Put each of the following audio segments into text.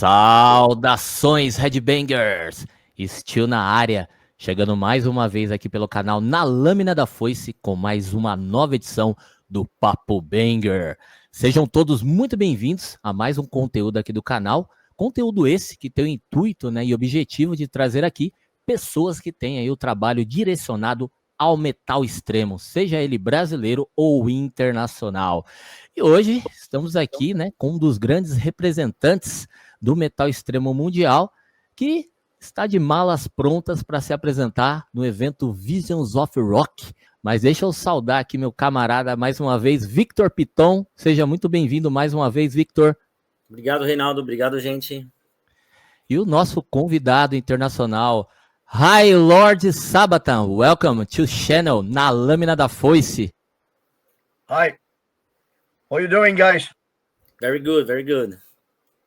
Saudações, Hellbangers! Estilo na área, chegando mais uma vez aqui pelo canal Na Lâmina da Foice com mais uma nova edição do Papo Banger. Sejam todos muito bem-vindos a mais um conteúdo aqui do canal, conteúdo esse que tem o intuito, e objetivo de trazer aqui pessoas que têm aí o trabalho direcionado ao metal extremo, seja ele brasileiro ou internacional. E hoje estamos aqui, com um dos grandes representantes do metal extremo mundial, que está de malas prontas para se apresentar no evento Visions of Rock. Mas deixa eu saudar aqui meu camarada mais uma vez, Victor Piton. Seja muito bem-vindo mais uma vez, Victor. Obrigado, Reinaldo. Obrigado, gente. E o nosso convidado internacional, High Lord Sabathan. Welcome to channel Na Lâmina da Foice. Hi. How you doing, guys? Very good, very good.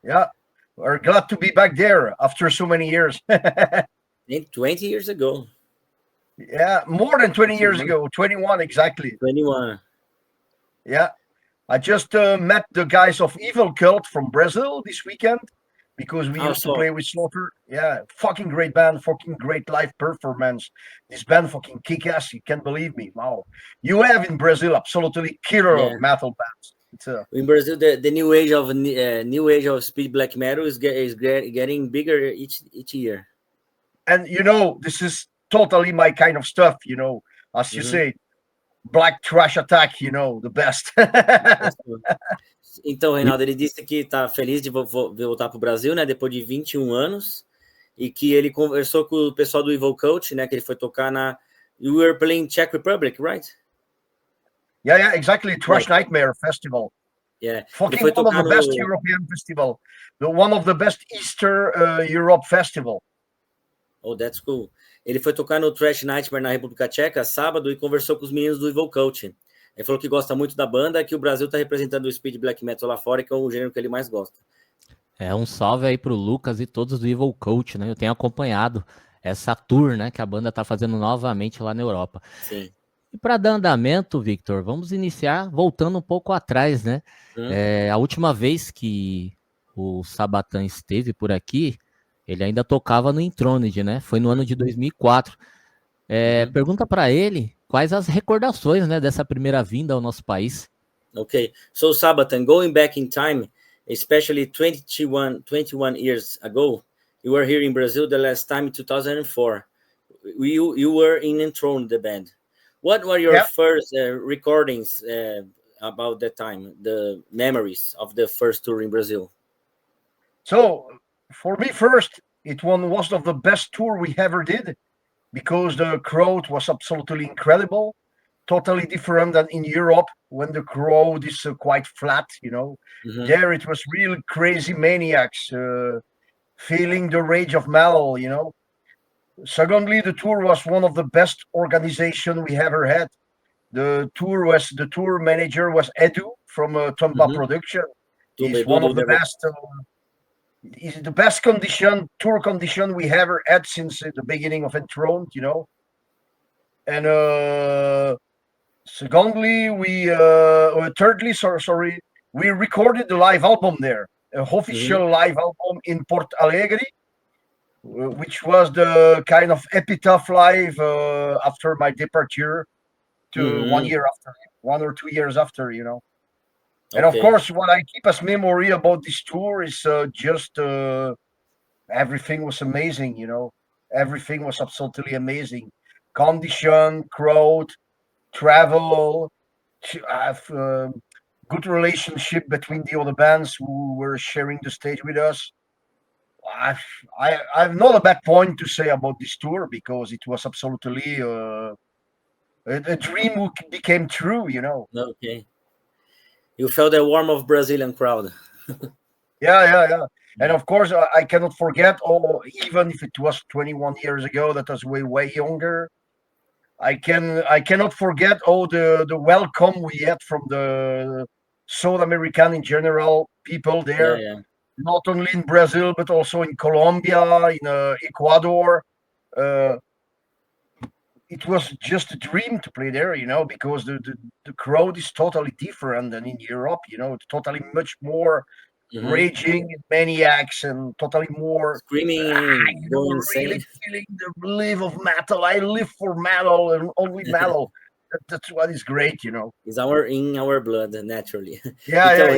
Yeah, we're glad to be back there after so many years. 20 years ago. Yeah, more than 20 years ago, 21 exactly. 21. Yeah, I just met the guys of Evil Cult from Brazil this weekend because we used to play with Slaughter. Yeah, fucking great band, fucking great live performance. This band fucking kick-ass, you can't believe me. Wow. You have in Brazil absolutely killer metal bands. In Brazil, the new age of speed black metal is getting bigger each year. And this is totally my kind of stuff, as you say, black trash attack, the best. Então, Reinaldo, ele disse que está feliz de voltar para o Brasil, depois de 21 anos, e que ele conversou com o pessoal do Evil Cult, que ele foi tocar na... You were playing Czech Republic, right? Yeah, exactly. Trash Nightmare Festival. Yeah. Fucking one of the best European festival. One of the best Eastern Europe festival. Oh, that's cool. Ele foi tocar no Trash Nightmare na República Tcheca sábado e conversou com os meninos do Evil Cult. Ele falou que gosta muito da banda, que o Brasil está representando o speed black metal lá fora, que é o gênero que ele mais gosta. Um salve aí pro Lucas e todos do Evil Cult, Eu tenho acompanhado essa tour, que a banda tá fazendo novamente lá na Europa. Sim. E para dar andamento, Victor, vamos iniciar voltando um pouco atrás, A última vez que o Sabathan esteve por aqui, ele ainda tocava no Enthroned, Foi no ano de 2004. Pergunta para ele quais as recordações, dessa primeira vinda ao nosso país. Okay, so Sabathan, going back in time, especially 21 years ago, you were here in Brazil the last time in 2004. You were in Enthroned, the band. What were your first recordings about that time, the memories of the first tour in Brazil? So, for me first, it was one of the best tour we ever did because the crowd was absolutely incredible, totally different than in Europe when the crowd is quite flat, There it was real crazy maniacs feeling the rage of metal, Secondly, the tour was one of the best organization we ever had. The tour manager was Edu from Tomba Production. He's one of the best. Is the best tour condition we ever had since the beginning of Enthroned, And thirdly, we recorded the live album there, an official live album in Porto Alegre, which was the kind of epitaph live after my departure to 1 or 2 years after, And of course, what I keep as memory about this tour is just everything was amazing, Everything was absolutely amazing. Condition, crowd, travel, good relationship between the other bands who were sharing the stage with us. I have not a bad point to say about this tour because it was absolutely a dream who became true, Okay. You felt the warmth of Brazilian crowd. Yeah. And of course, I cannot forget, even if it was 21 years ago, that was way younger. I cannot forget the welcome we had from the South American in general, people there. Yeah. Not only in Brazil, but also in Colombia, in Ecuador. It was just a dream to play there, because the crowd is totally different than in Europe, totally much more raging maniacs and totally more screaming and going insane. Really feeling the live of metal. I live for metal and only metal. That's what is great, you know. It's in our blood, naturally. Yeah,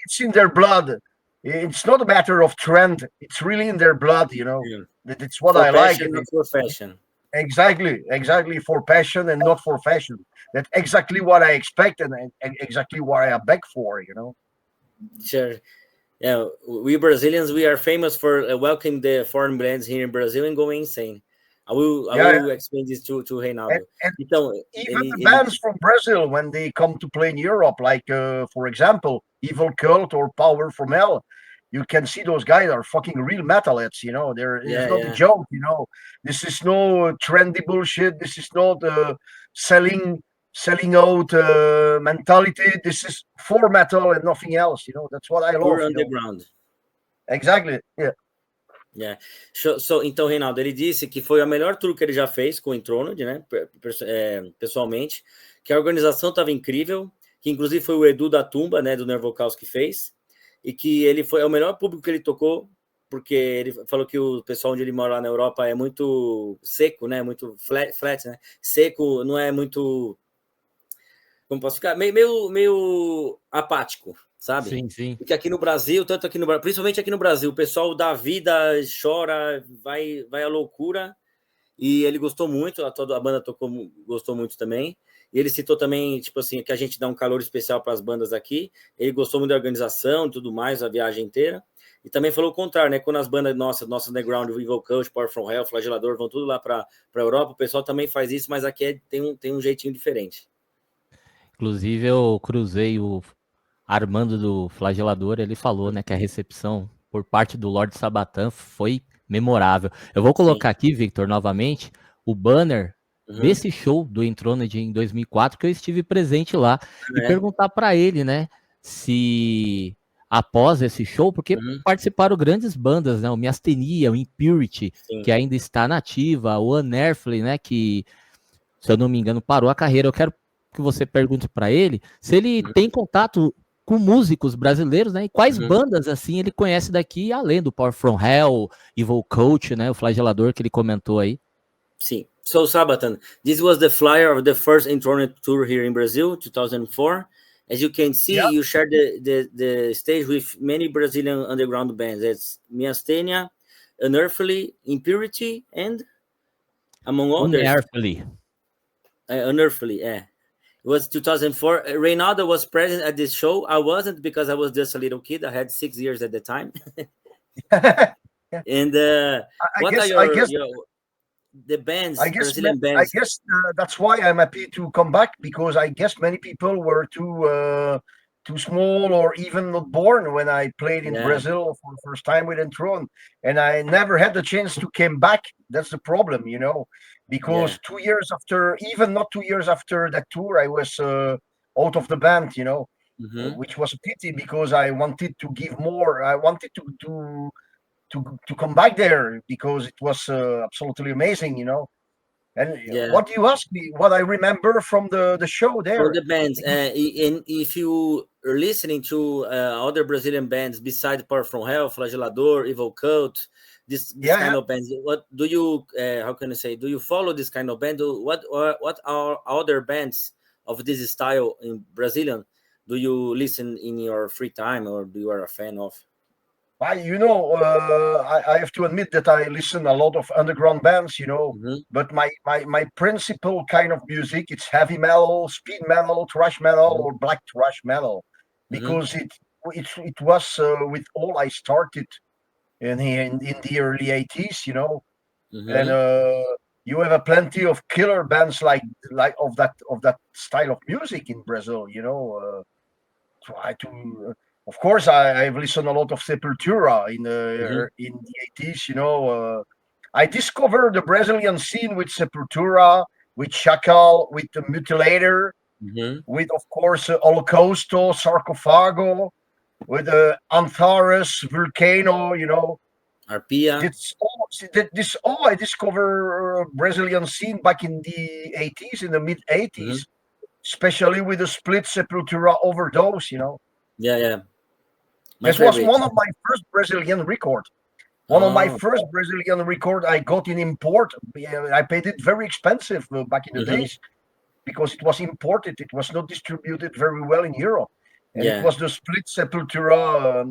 it's in their blood. It's not a matter of trend. It's really in their blood, you know. Yeah. That's what for I like. Passion, not for fashion. Exactly for passion and not for fashion. That's exactly what I expect and exactly what I beg for, you know. Sure. Yeah, we Brazilians, we are famous for welcoming the foreign bands here in Brazil and going insane. I will explain this to Reinaldo. Então, even the bands from Brazil, when they come to play in Europe, like, for example, Evil Cult or Power from Hell, you can see those guys are fucking real metalheads, you know. It's not a joke, you know. This is no trendy bullshit. This is not selling out mentality. This is for metal and nothing else, you know. That's what I love. Pure underground. Exactly, yeah. Yeah. Então, Reinaldo, ele disse que foi a melhor tour que ele já fez com o Enthroned, né? Pessoalmente, que a organização estava incrível, que inclusive foi o Edu da Tumba, né, do Nervocaus que fez, e que ele foi o melhor público que ele tocou, porque ele falou que o pessoal onde ele mora lá na Europa é muito seco, né? Muito flat, né? Seco, não é muito, como posso ficar, meio apático, sabe? Sim. Porque aqui no Brasil, principalmente aqui no Brasil, o pessoal dá vida, chora, vai à loucura, e ele gostou muito, a banda gostou muito também, e ele citou também, tipo assim, que a gente dá um calor especial para as bandas aqui, ele gostou muito da organização e tudo mais, a viagem inteira, e também falou o contrário, né, quando as bandas nossas underground, Evil Cult, Power from Hell, Flagelador, vão tudo lá para a Europa, o pessoal também faz isso, mas aqui tem um jeitinho diferente. Inclusive, eu cruzei o Armando do Flagelador, ele falou, né, que a recepção por parte do Lord Sabathan foi memorável. Eu vou colocar aqui, Victor, novamente, o banner desse show do Enthroned em 2004, que eu estive presente lá, e perguntar para ele, né, se após esse show, porque participaram grandes bandas, né, o Miastenia, o Impurity, que ainda está nativa, o Unearthly, né, que, se eu não me engano, parou a carreira. Eu quero que você pergunte para ele se ele tem contato com músicos brasileiros, né? E quais bandas, assim, ele conhece daqui, além do Power From Hell, Evil Cult, né? O Flagelador que ele comentou aí. Sim. So, Sabathan, this was the flyer of the first Enthroned tour here in Brazil, 2004. As you can see, you shared the stage with many Brazilian underground bands. It's Miastenia, Unearthly, Impurity, and among others. Unearthly, yeah. It was 2004. Reinaldo was present at this show. I wasn't, because I was just a little kid. I had 6 years at the time. And I guess the bands, Brazilian bands? I guess that's why I'm happy to come back, because I guess many people were too small or even not born when I played in Brazil for the first time with Enthroned, and I never had the chance to come back. That's the problem, you know. Because 2 years after, even not 2 years after that tour, I was out of the band, you know, which was a pity, because I wanted to give more. I wanted to come back there, because it was absolutely amazing, you know. And what you asked me, what I remember from the show there. For the bands, and if you are listening to other Brazilian bands besides Power From Hell, Flagelador, Evil Cult, this kind of bands, what do you how can I say, do you follow this kind of band? What are other bands of this style in Brazilian do you listen in your free time, or do you are a fan of? You know, I have to admit that I listen a lot of underground bands, you know, but my principal kind of music, it's heavy metal, speed metal, thrash metal, or black thrash metal, because it was with all I started in the early 80s, you know, and you have plenty of killer bands like of that style of music in Brazil, you know. Of course, I've listened a lot of Sepultura in the 80s, you know. I discovered the Brazilian scene with Sepultura, with Chacal, with the Mutilator, with, of course, Holocausto, Sarcophago, with Antares, Volcano, you know. Arpia. This all I discovered Brazilian scene back in the 80s, in the mid 80s, especially with the split Sepultura Overdose, you know. Yeah. This was one of my first Brazilian records. One of my first Brazilian record I got in import. I paid it very expensive back in the days because it was imported. It was not distributed very well in Europe. And it was the Split Sepultura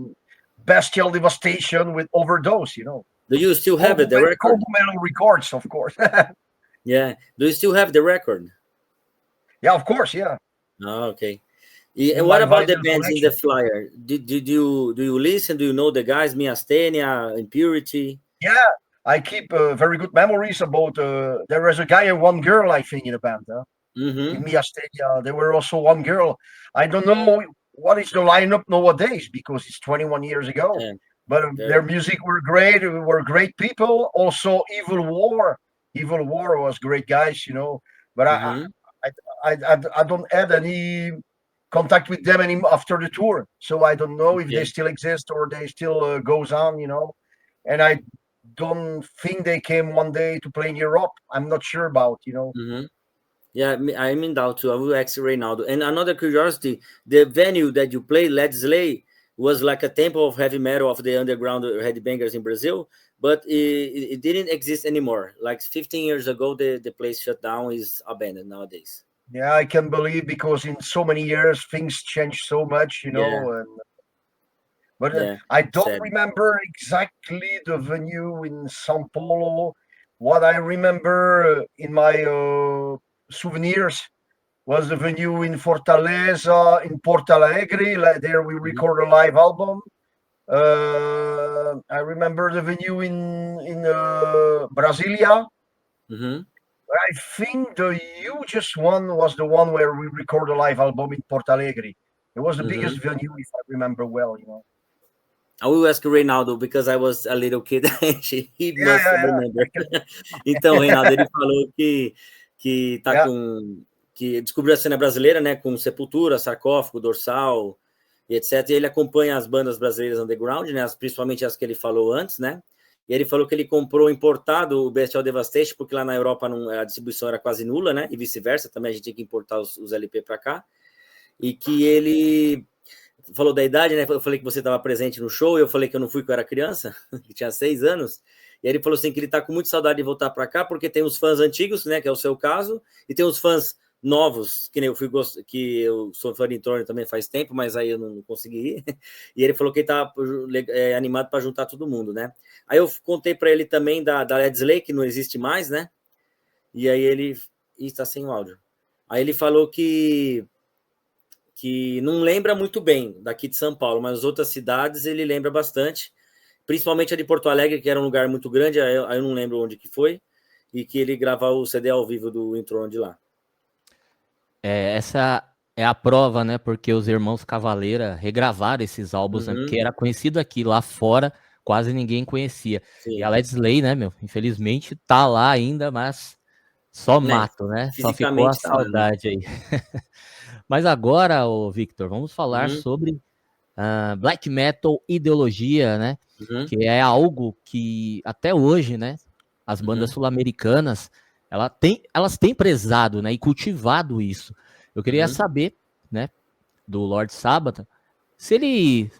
Bestial Devastation with Overdose, you know. Do you still have it, the record? Cogumelo Records, of course. Yeah. Do you still have the record? Yeah, of course, yeah. Oh, okay. And what about the bands in the flyer? Do you listen? Do you know the guys? Miastenia, Impurity? Yeah, I keep very good memories about. There was a guy and one girl, I think, in the band. In Miastenia, there were also one girl. I don't know what is the lineup nowadays because it's 21 years ago. Yeah, but their music were great. We were great people. Also, Evil War was great guys, you know. But I don't have any contact with them anymore after the tour, so I don't know if they still exist or they still goes on, you know. And I don't think they came one day to play in Europe. I'm not sure about, you know. Yeah, I'm in doubt too. I will ask Reynaldo. And another curiosity: the venue that you played, Let's Slay, was like a temple of heavy metal of the underground headbangers in Brazil, but it didn't exist anymore. Like 15 years ago, the place shut down, is abandoned nowadays. Yeah, I can believe because in so many years things change so much, you know. But I don't remember exactly the venue in São Paulo. What I remember in my souvenirs was the venue in Fortaleza, in Porto Alegre. There we record a live album. I remember the venue in Brasilia. I think the hugest one was the one where we recorded a live album in Porto Alegre. It was the biggest venue, if I remember well, you know. I will ask Reynaldo because I was a little kid. He must remember. Então, Reynaldo, ele falou que tá que descobriu a cena brasileira, né, com Sepultura, Sarcófago, Dorsal e etc. E ele acompanha as bandas brasileiras underground, né, principalmente as que ele falou antes, né? E ele falou que ele comprou importado o Bestial Devastation, porque lá na Europa a distribuição era quase nula, né? E vice-versa, também a gente tinha que importar os LP para cá. E que ele falou da idade, né? Eu falei que você estava presente no show, e eu falei que eu não fui, que eu era criança, que tinha 6 anos. E aí ele falou assim que ele está com muita saudade de voltar para cá, porque tem os fãs antigos, né? Que é o seu caso, e tem os fãs novos, que nem eu que eu sou fã de Enthroned também faz tempo, mas aí eu não consegui ir. E ele falou que ele tá animado para juntar todo mundo, né? Aí eu contei para ele também da Let's Slay, que não existe mais, né? E aí ele está sem o áudio. Aí ele falou que não lembra muito bem daqui de São Paulo, mas as outras cidades ele lembra bastante, principalmente a de Porto Alegre, que era um lugar muito grande, aí eu não lembro onde que foi, e que ele gravava o CD ao vivo do Enthroned lá. Essa é a prova, né? Porque os irmãos Cavaleira regravaram esses álbuns, né, porque era conhecido aqui, lá fora quase ninguém conhecia. Sim. E a Let's Slay, né, meu? Infelizmente tá lá ainda, mas só mato, né? Só ficou a saudade aí. Mas agora, Victor, vamos falar sobre black metal ideologia, né? Que é algo que até hoje, né? As bandas sul-americanas elas têm prezado, né, e cultivado isso. Eu queria saber, né, do Lord Sabathan, se ele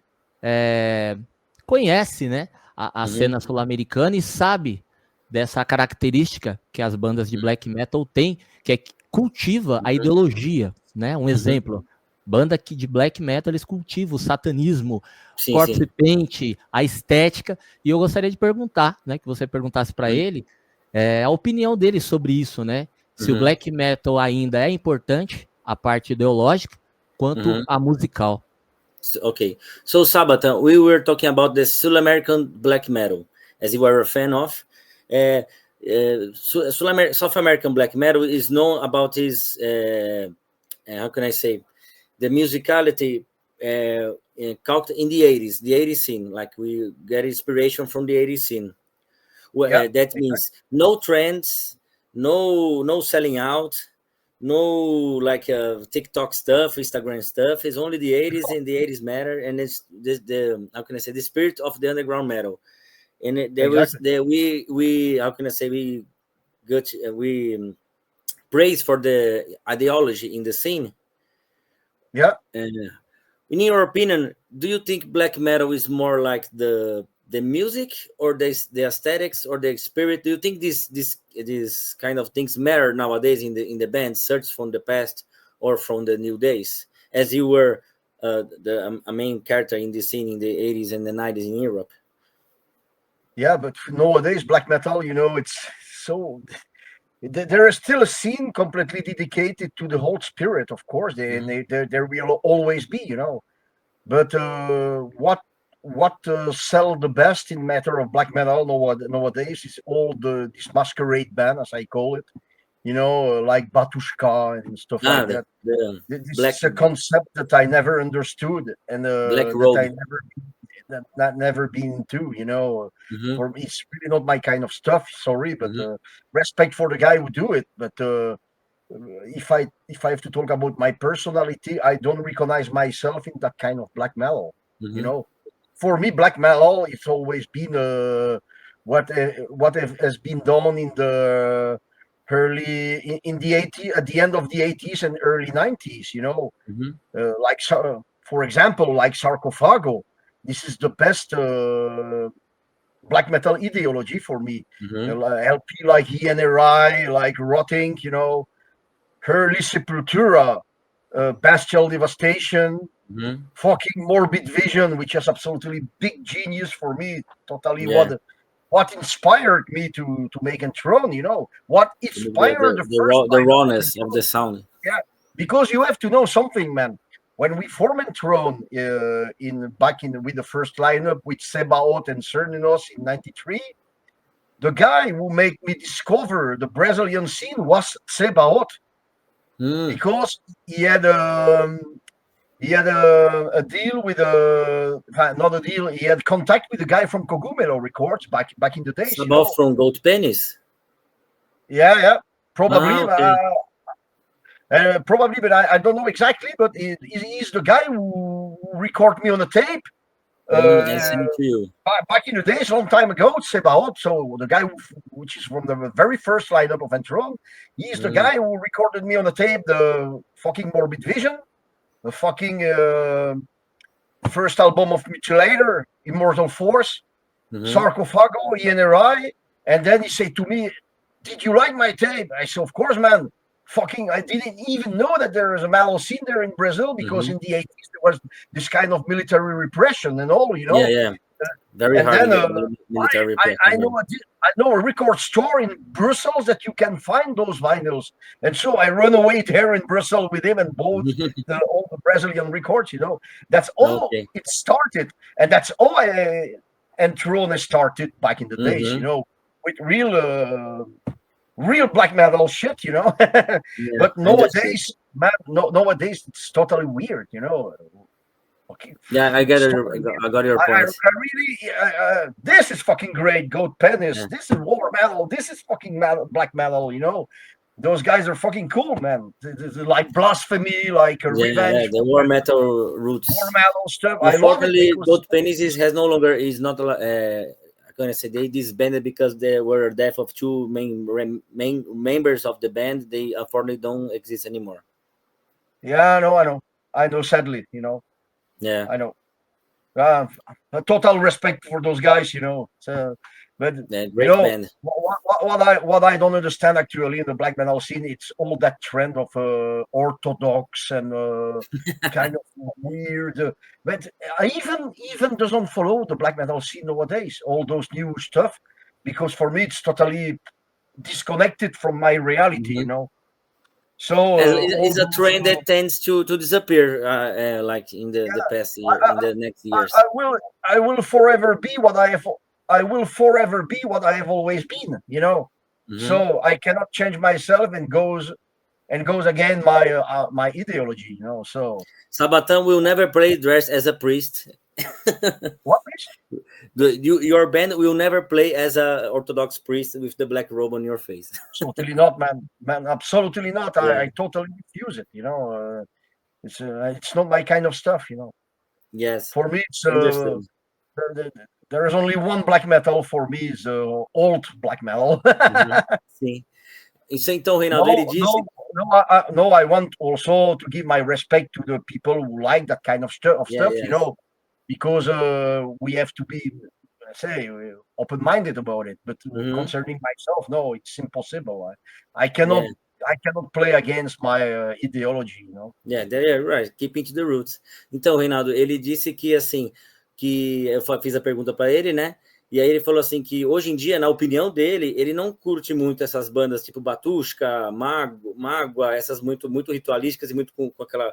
conhece, né, a cena sul-americana e sabe dessa característica que as bandas de black metal têm, que é que cultiva a ideologia, né? Um exemplo, banda que de black metal eles cultivam o satanismo, corpse paint, a estética, e eu gostaria de perguntar, né, que você perguntasse para ele a opinião dele sobre isso, né? Se o black metal ainda é importante, a parte ideológica, quanto a musical. Okay, so Sabathan, we were talking about the Sul-American black metal, as you were a fan of. South American black metal is known about his, how can I say, the musicality caught in the 80s, the 80s scene, like we get inspiration from the 80s scene. That means no trends, no selling out, no like TikTok stuff, Instagram stuff. It's only the 80s, and the 80s matter, and it's the how can I say, the spirit of the underground metal. And we how can I say, we praise for the ideology in the scene. Yeah. In your opinion, do you think black metal is more like the music, or the aesthetics, or the spirit? Do you think these kind of things matter nowadays in the band, search from the past or from the new days? As you were a main character in this scene in the 80s and the 90s in Europe. Yeah, but nowadays black metal, it's so there is still a scene completely dedicated to the whole spirit, of course. There will always be, But what sell the best in matter of black metal nowadays is all this masquerade band, as I call it, like Batushka and stuff like that. This is a concept that I never understood, and that I never been into. For me, it's really not my kind of stuff. Sorry, but respect for the guy who do it. But if I have to talk about my personality, I don't recognize myself in that kind of black metal. For me, black metal, it's always been what has been done in the early in the 80s, at the end of the 80s and early 90s. Like for example, like Sarcophago. This is the best black metal ideology for me. LP like ENRI, like Rotting, Early Sepultura, Bestial Devastation, fucking Morbid Vision, which is absolutely big genius for me. Totally what inspired me to make Enthroned, what inspired the rawness of the sound. Yeah, because you have to know something, man. When we formed Enthroned with the first lineup with Sebaot and Cerninos in '93, the guy who made me discover the Brazilian scene was Sebaot, because he had a deal with not a deal. He had contact with the guy from Cogumelo Records back in the days. About from Gold Pennies. Yeah, probably. Probably, but I don't know exactly. But he's the guy who recorded me on the tape. Back in the days, a long time ago, Sebaot. So the guy which is from the very first lineup of Enthroned, he's the guy who recorded me on the tape the fucking Morbid Vision, the fucking first album of Mutilator, Immortal Force, Sarcophago, ENRI, and then he said to me, "Did you like my tape?" I said, "Of course, man." Fucking, I didn't even know that there is a metal scene there in Brazil, because in the 80s there was this kind of military repression and all, very hard military repression. I know a record store in Brussels that you can find those vinyls, and so I run away there in Brussels with him and bought all the Brazilian records. That's all it started, and that's all Enthroned started back in the days. With real black metal shit, but nowadays, man, nowadays it's totally weird, Okay. Yeah, I got your point. I really, this is fucking great. Goat Penis. This is war metal. This is fucking black metal. Those guys are fucking cool, man. They're like Blasphemy, like Revenge. The war metal roots. War metal stuff. Unfortunately, Goat Penis is not. Gonna say they disbanded because there were a death of two main members of the band. They unfortunately don't exist anymore. Yeah, I know. Sadly, Yeah, I know. A total respect for those guys, So, but great band. What I don't understand actually in the black metal scene, it's all that trend of orthodox and kind of weird. But I even doesn't follow the black metal scene nowadays. All those new stuff, because for me it's totally disconnected from my reality. So it's a trend that tends to disappear, like in the past year, in the next years. I will forever be what I have. I will forever be what I have always been, So I cannot change myself, and goes again my ideology, So Sabathan will never play dressed as a priest. What priest? Your band will never play as a Orthodox priest with the black robe on your face. Absolutely not, man. Absolutely not. I totally refuse it. It's not my kind of stuff. Yes. For me, it's there is only one black metal for me, is old black metal. Sim. Isso então, Reinaldo, ele disse... no, I want also to give my respect to the people who like that kind of stuff, because we have to be, let's say, open-minded about it. But concerning myself, no, it's impossible. I cannot play against my ideology, Yeah, right. Keeping to the roots. Então, Reinaldo, ele disse que, assim, que eu fiz a pergunta para ele, né? E aí ele falou assim que, hoje em dia, na opinião dele, ele não curte muito essas bandas tipo Batushka, Mágoa, essas muito ritualísticas e muito com aquela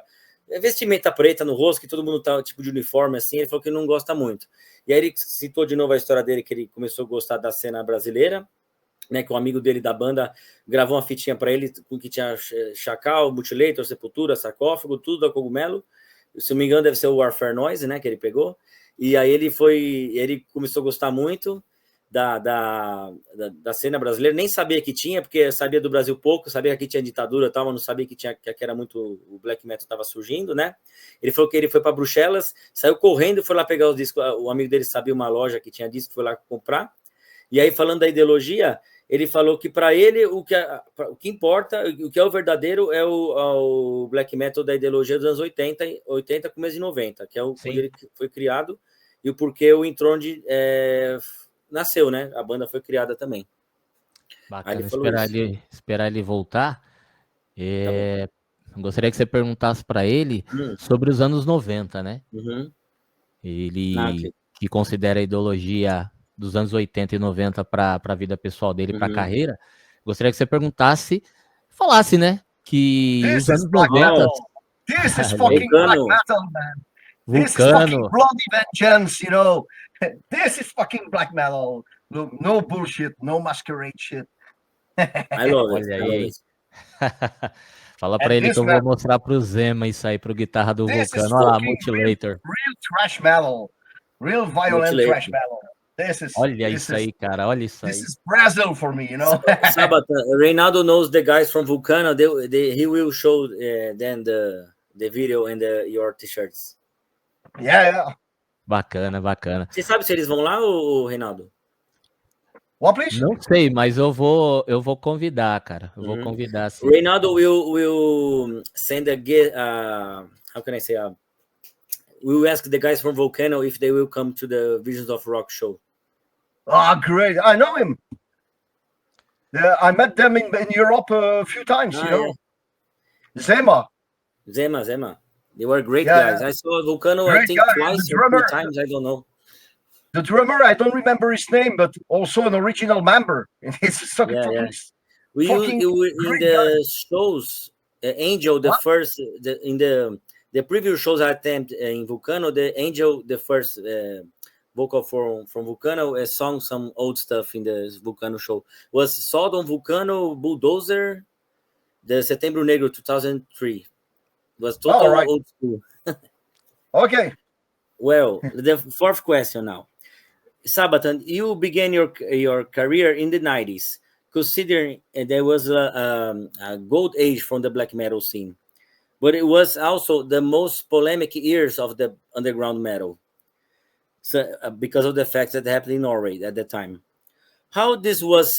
vestimenta preta no rosto, que todo mundo tá tipo de uniforme, assim. Ele falou que não gosta muito. E aí ele citou de novo a história dele, que ele começou a gostar da cena brasileira, né, que um amigo dele da banda gravou uma fitinha para ele que tinha Chacal, Mutilator, Sepultura, Sarcófago, tudo da Cogumelo. Se não me engano, deve ser o Warfare Noise, né, que ele pegou. E aí ele começou a gostar muito da cena brasileira. Nem sabia que tinha, porque sabia do Brasil pouco, sabia que aqui tinha ditadura e tal, mas não sabia que aqui era muito, o black metal estava surgindo, né? Ele falou que ele foi para Bruxelas, saiu correndo, foi lá pegar os discos. O amigo dele sabia uma loja que tinha disco, foi lá comprar. E aí, falando da ideologia, ele falou que para ele o que importa, o que é o verdadeiro é o black metal da ideologia dos anos 80 começo de 90, que é onde ele foi criado, e o porquê o Enthroned nasceu, né? A banda foi criada também. Bacana, esperar ele voltar. Gostaria que você perguntasse para ele sobre os anos 90, né? Ele que considera a ideologia dos anos 80 e 90 para a vida pessoal dele, para a carreira. Gostaria que você falasse, né? Que os anos 90... This is fucking black metal, man. This is fucking bloody vengeance, This is fucking black metal. No bullshit, no masquerade shit. I love it. Olha aí. Fala pra ele que eu vou mostrar pro Zema isso aí, pro guitarra do Vulcano. Olha lá, Mutilator. Real thrash metal. Real violent thrash metal. Olha isso aí, cara. Olha isso aí. This is Brazil for me, Sabathan, Reinaldo knows the guys from Vulcano. He will show then the video and your t-shirts. Yeah. Bacana. Você sabe se eles vão lá, ou Reinaldo? What, please? Não sei, mas eu vou convidar, cara. Eu vou convidar, sim. Reinaldo will send how can I say? We will ask the guys from Volcano if they will come to the Visions of Rock show. Oh, great. I know him. I met them in Europe a few times, Yeah. Zema. They were great guys. I saw Volcano, I think, twice or 3 times. I don't know. The drummer, I don't remember his name, but also an original member. It's in the shows, Angel, the first, in the previous shows I attended in Vulcano, the Angel, the first vocal from Vulcano, sang some old stuff in the Vulcano show. Was Sodom, Vulcano, Bulldozer, the Setembro Negro 2003. Was totally old school. Okay. Well, the 4th question now. Sabathan, you began your career in the 90s, considering there was a gold age from the black metal scene, but it was also the most polemic years of the underground metal, so because of the facts that happened in Norway at the time. How this was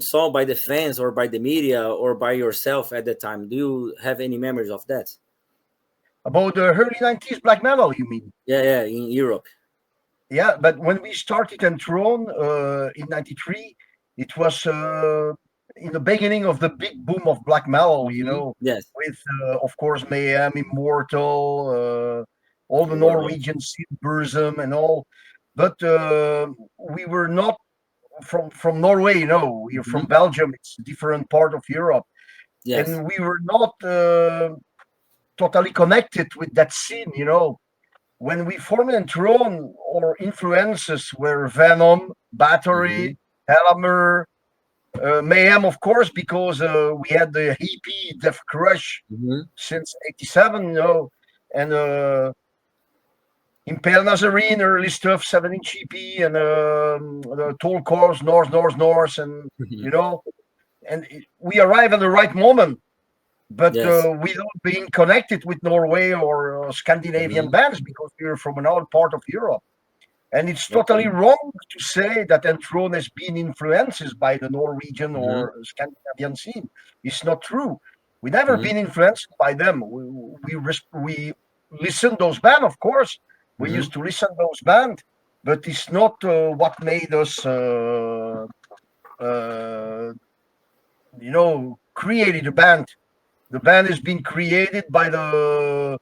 saw by the fans or by the media or by yourself at the time? Do you have any memories of that? About the early 90s black metal, you mean? Yeah, in Europe. Yeah, but when we started Enthroned in 93, it was in the beginning of the big boom of black metal, Yes. With, of course, Mayhem, Immortal, all the Norwegian scene, Burzum and all. But we were not from Norway, we are from Belgium. It's a different part of Europe. Yes. And we were not totally connected with that scene, When we formed Enthroned, our influences were Venom, Battery, Hellember, Mayhem, of course, because we had the hippie Death Crush since '87, and Impale Nazarene, early stuff, 7-inch EP, and the Tall Cars, North, and and we arrived at the right moment. But without being connected with Norway or Scandinavian bands, because we were from an old part of Europe. And it's totally wrong to say that Enthroned has been influenced by the Norwegian or Scandinavian scene. It's not true. We never been influenced by them. We listen those bands, of course. We used to listen those bands, but it's not what made us, created the band. The band has been created by the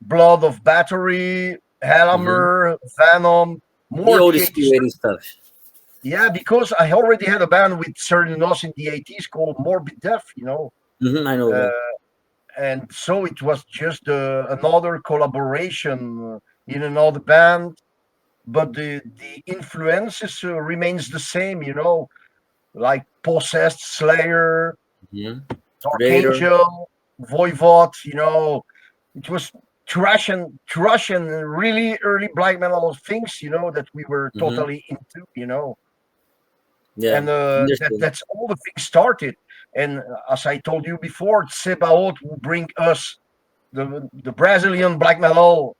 blood of Battery, Hellember, Venom, more the old the 80s school 80s stuff. Yeah, because I already had a band with certain us in the 80s called Morbid Death, I know that. And so it was just another collaboration in another band, but the influences remains the same, like Possessed, Slayer, Dark Raider. Angel, Voivod, it was thrash and really early black metal things, that we were totally into, Yeah, and that's all the things started. And as I told you before, Sabathan will bring us the Brazilian black metal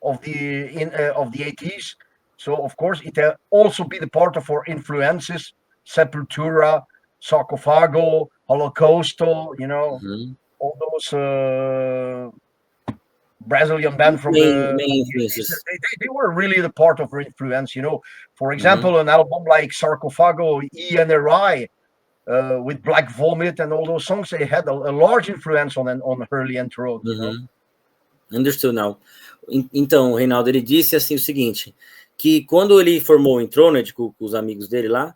of the 80s. So of course it will also be the part of our influences: Sepultura, Sarcophago, Holocausto, all those Brazilian band from main the influences. they were really the part of our influence. For example, an album like Sarcophago, ENRI, with Black Vomit and all those songs, they had a large influence on early Enthroned. Understood now. Então, o Reinaldo, ele disse assim o seguinte, que quando ele formou o Enthroned com os amigos dele lá,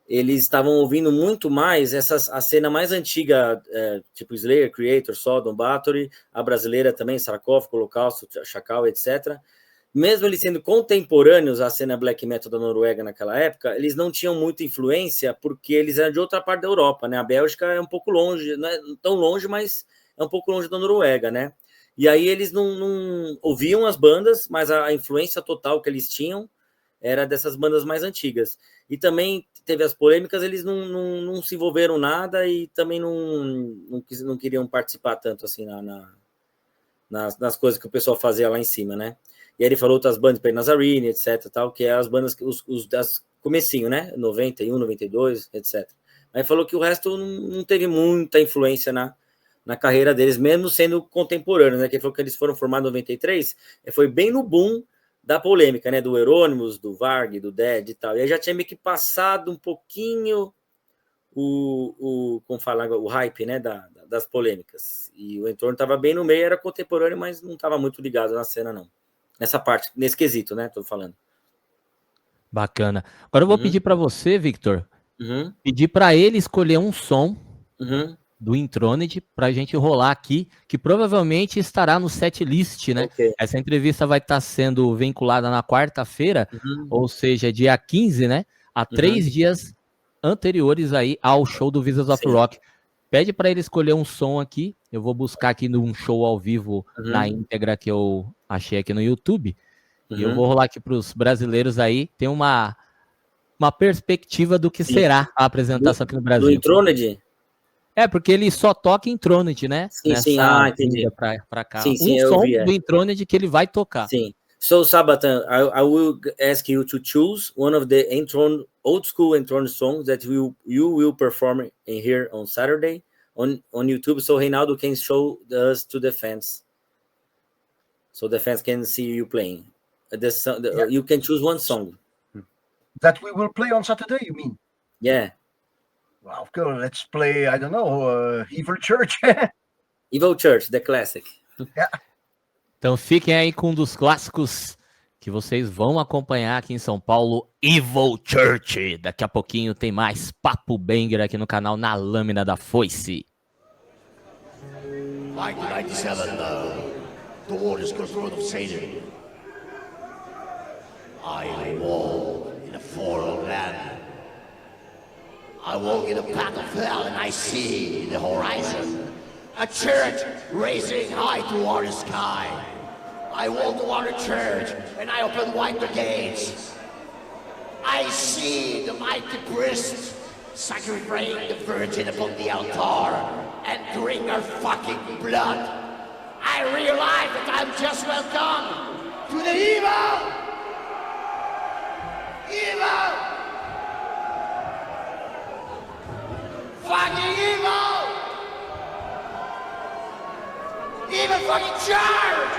eles estavam ouvindo muito mais a cena mais antiga, tipo Slayer, Creator, Sodom, Battery, a brasileira também, Sarcófago, Holocausto, Chacal, etc. Mesmo eles sendo contemporâneos à cena black metal da Noruega naquela época, eles não tinham muita influência porque eles eram de outra parte da Europa, né? A Bélgica é um pouco longe, não é tão longe, mas é um pouco longe da Noruega, né? E aí eles não ouviam as bandas, mas a influência total que eles tinham era dessas bandas mais antigas. E também teve as polêmicas, eles não se envolveram nada e também não queriam participar tanto assim nas coisas que o pessoal fazia lá em cima, né? E aí ele falou outras bandas, Nazarene, etc, tal, que é as bandas, os das comecinho, né? 91, 92, etc. Aí falou que o resto não teve muita influência na carreira deles, mesmo sendo contemporâneos, né? Que ele falou que eles foram formados em 93, foi bem no boom da polêmica, né? Do Euronymous, do Varg, do Dead e tal. E aí já tinha meio que passado um pouquinho como falar, o hype, né? Das polêmicas. E o Enthroned estava bem no meio, era contemporâneo, mas não estava muito ligado na cena, não. Nessa parte, nesse quesito, né? Tô falando. Bacana. Agora eu vou pedir para você, Victor, pedir para ele escolher um som do Enthroned pra gente rolar aqui, que provavelmente estará no set list, né? Okay. Essa entrevista vai estar sendo vinculada na quarta-feira, ou seja, dia 15, né? Há 3 dias anteriores aí ao show do Visas of Rock. Pede para ele escolher um som aqui, eu vou buscar aqui num show ao vivo na íntegra que eu achei aqui no YouTube, e eu vou rolar aqui pros brasileiros aí, tem uma perspectiva do que será a apresentação aqui no Brasil. Do Enthroned? Porque ele só toca Enthroned, né? Sim, entendi. Pra cá. Sim, som do Enthroned que ele vai tocar. Sim. So, Sabathan, I will ask you to choose one of the old school Enthroned songs that you will perform in here on Saturday on YouTube, so Reinaldo can show us to the fans. So the fans can see you playing. You can choose one song. That we will play on Saturday, you mean? Yeah. Well, of course, let's play, I don't know, Evil Church. Evil Church, the classic. Yeah. Então fiquem aí com um dos clássicos que vocês vão acompanhar aqui em São Paulo, Evil Church. Daqui a pouquinho tem mais Papo Banger aqui no canal Na Lâmina da Foice. 1997, the waters go through of Satan. I walk in a foreign land. I walk in the path of hell and I see the horizon. A church raising high toward the sky. I walk toward the church and I open wide the gates. I see the mighty priest sacrificing the virgin upon the altar and drink her fucking blood. I realize that I'm just welcome to the evil! Evil! Fucking evil! Evil fucking charge!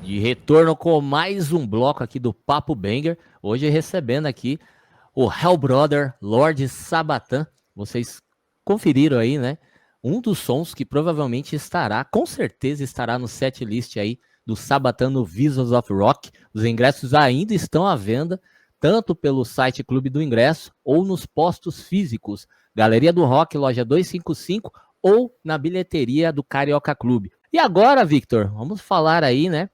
De retorno com mais um bloco aqui do Papo Banger. Hoje recebendo aqui o Hellbrother, Lord Sabathan. Vocês conferiram aí, né? Um dos sons que provavelmente estará, com certeza estará no setlist aí do Sabathan no Visions of Rock. Os ingressos ainda estão à venda, tanto pelo site Clube do Ingresso ou nos postos físicos, Galeria do Rock, loja 255 ou na bilheteria do Carioca Clube. E agora, Victor, vamos falar aí, né?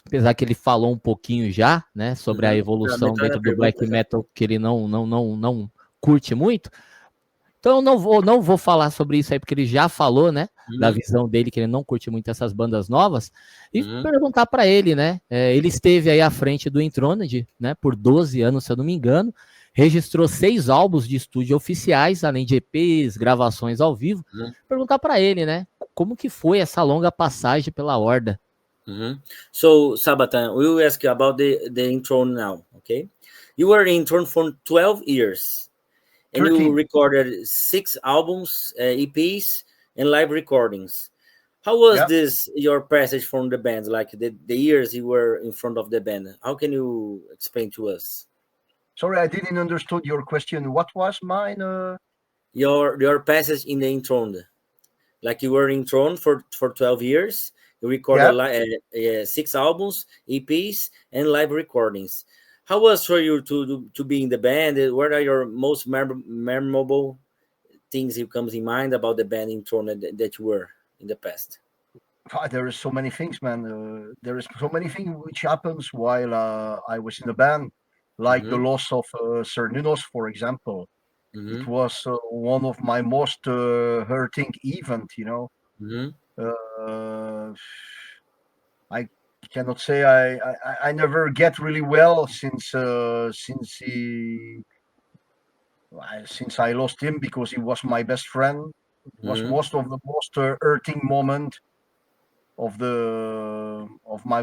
Apesar que ele falou um pouquinho já, né, sobre a evolução dentro do black metal, que ele não curte muito. Então eu não vou falar sobre isso aí, porque ele já falou, né, da visão dele, que ele não curte muito essas bandas novas, e perguntar para ele, né, ele esteve aí à frente do Enthroned, né, por 12 anos, se eu não me engano, registrou 6 álbuns de estúdio oficiais, além de EPs, gravações ao vivo. Perguntar para ele, né, como que foi essa longa passagem pela Horda. So, Sabathan, we will ask you about the Enthroned now, okay? You were in Enthroned for 12 years, and 13. you recorded 6 albums, EPs, and live recordings. How was this, your passage from the band, like the years you were in front of the band? How can you explain to us? Sorry, I didn't understood your question. What was mine? Your passage in the Enthroned. Like you were Enthroned for 12 years. You recorded 6 albums, EPs, and live recordings. How was for you to be in the band? What are your most memorable things that comes in mind about the band Enthroned that you were in the past? There is so many things, man. There is so many things which happens while I was in the band, like the loss of Sir Nunos, for example. It was one of my most hurting event, you know. I cannot say I never get really well since I lost him, because he was my best friend. It was most of the most hurting moment of my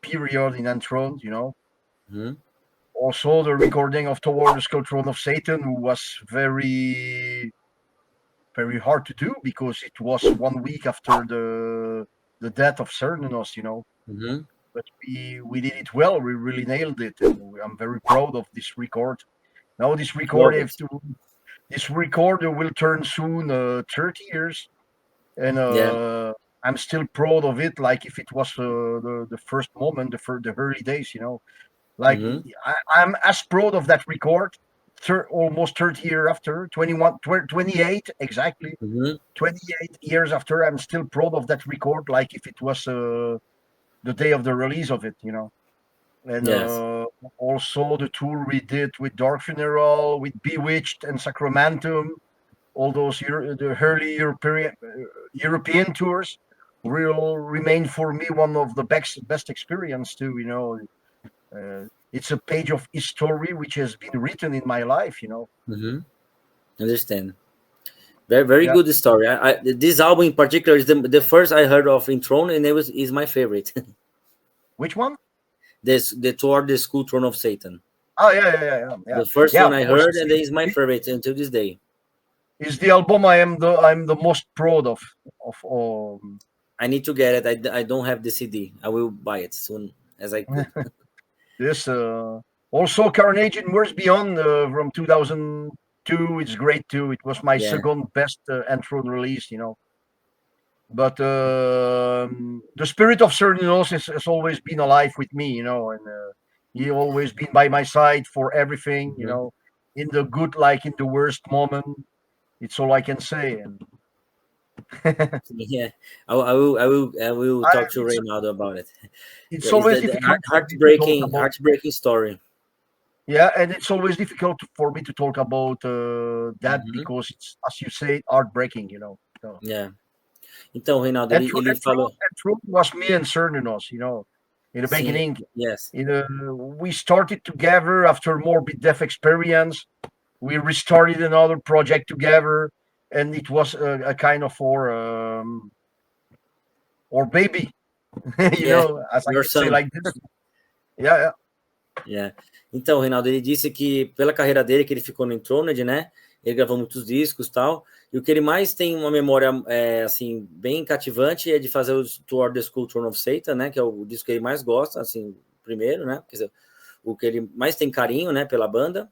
period in Enthroned, you know. Also, the recording of Toward the Skull Throne of Satan was very, very hard to do, because it was 1 week after the death of Cernunos, you know. But we did it well. We really nailed it, and I'm very proud of this record. Now this record will turn soon 30 years, and I'm still proud of it, like if it was the first moment, the early days, you know. Like I'm as proud of that record almost 30 years after, 28 exactly, 28 years after. I'm still proud of that record, like if it was the day of the release of it, you know. And also the tour we did with Dark Funeral, with Bewitched and Sacramentum, all those the early European tours will remain for me one of the best experience too, you know. It's a page of history which has been written in my life, you know. Understand. Very good story. This album in particular is the first I heard of Enthroned, and is my favorite. Which one? The Toward the Skull Throne of Satan. Oh yeah. The first one I heard, and it is my favorite until this day. Is the album I'm the most proud of. I need to get it. I don't have the CD. I will buy it soon as I could. This also Carnage and Words Beyond from 2002. It's great too. It was my second best Enthroned release, you know. But the spirit of Cernunos has always been alive with me, you know, and he always been by my side for everything, you know, in the good like in the worst moment. It's all I can say. And I will talk to Reynaldo about it. It's always difficult. Heartbreaking story. Yeah, and it's always difficult for me to talk about that because it's, as you say, heartbreaking, you know. So. Yeah. Então, Reynaldo, ele falou. Enthroned was me and Cernunos, you know, in the beginning. Yes. We started together after Morbid Death experience. We restarted another project together, and it was a kind of or baby, you know, as I can say like this. Yeah. Então, Reynaldo, ele disse que pela carreira dele, que ele ficou no Enthroned, né? Ele gravou muitos discos e tal. E o que ele mais tem uma memória, assim, bem cativante é de fazer o Toward the School Throne of Satan, né? Que é o disco que ele mais gosta, assim, primeiro, né? Quer dizer, o que ele mais tem carinho, né? Pela banda.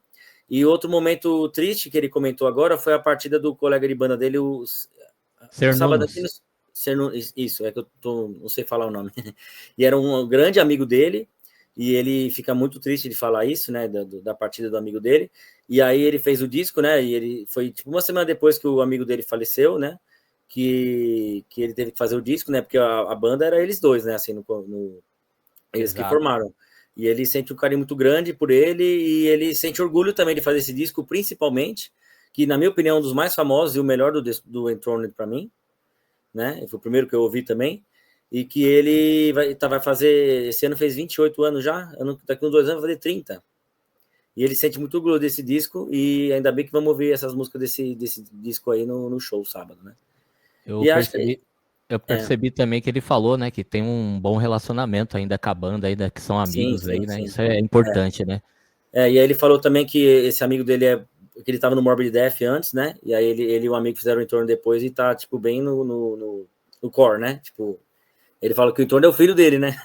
E outro momento triste que ele comentou agora foi a partida do colega de banda dele, o Sabathan. Isso, é que eu não sei falar o nome. E era um grande amigo dele, e ele fica muito triste de falar isso, né, da partida do amigo dele. E aí ele fez o disco, né, e ele foi tipo uma semana depois que o amigo dele faleceu, né, que ele teve que fazer o disco, né, porque a banda era eles dois, né, assim, eles que formaram. E ele sente um carinho muito grande por ele, e ele sente orgulho também de fazer esse disco, principalmente, que na minha opinião é um dos mais famosos e o melhor do Enthroned para mim, né? Foi o primeiro que eu ouvi também, e que ele vai fazer, esse ano fez 28 anos já, daqui uns 2 anos vai fazer 30. E ele sente muito orgulho desse disco, e ainda bem que vamos ouvir essas músicas desse disco aí no show sábado, né? Eu percebi também que ele falou, né, que tem um bom relacionamento ainda com a banda, ainda que são amigos sim, aí, né? Sim. Isso é importante, né? E aí ele falou também que esse amigo dele que ele tava no Morbid Death antes, né? E aí ele e o amigo fizeram o Enthroned depois e tá, tipo, bem no core, né? Tipo, ele fala que o Enthroned é o filho dele, né?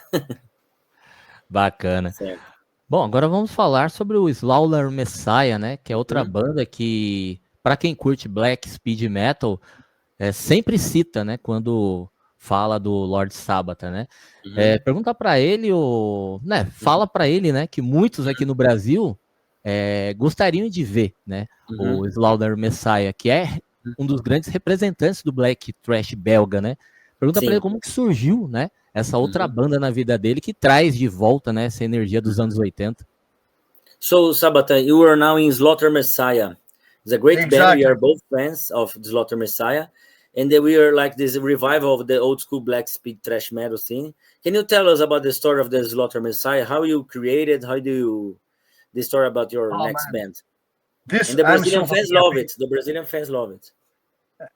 Bacana. Certo. Bom, agora vamos falar sobre o Slaughter Messiah, né? Que é outra banda que, para quem curte black speed metal, sempre cita, né? Quando fala do Lord Sabathan, né? Pergunta para ele, fala para ele, né? Que muitos aqui no Brasil gostariam de ver, né? O Slaughter Messiah, que é um dos grandes representantes do black thrash belga, né? Pergunta para ele como que surgiu, né? Essa outra banda na vida dele que traz de volta, né? Essa energia dos anos 80. So, Sabathan, you are now in Slaughter Messiah. It's a great band. We are both fans of Slaughter Messiah. And then we are like this revival of the old school black speed thrash metal scene. Can you tell us about the story of the Slaughter Messiah? How you created? How do you the story about your next band? And the Brazilian fans love it. The Brazilian fans love it.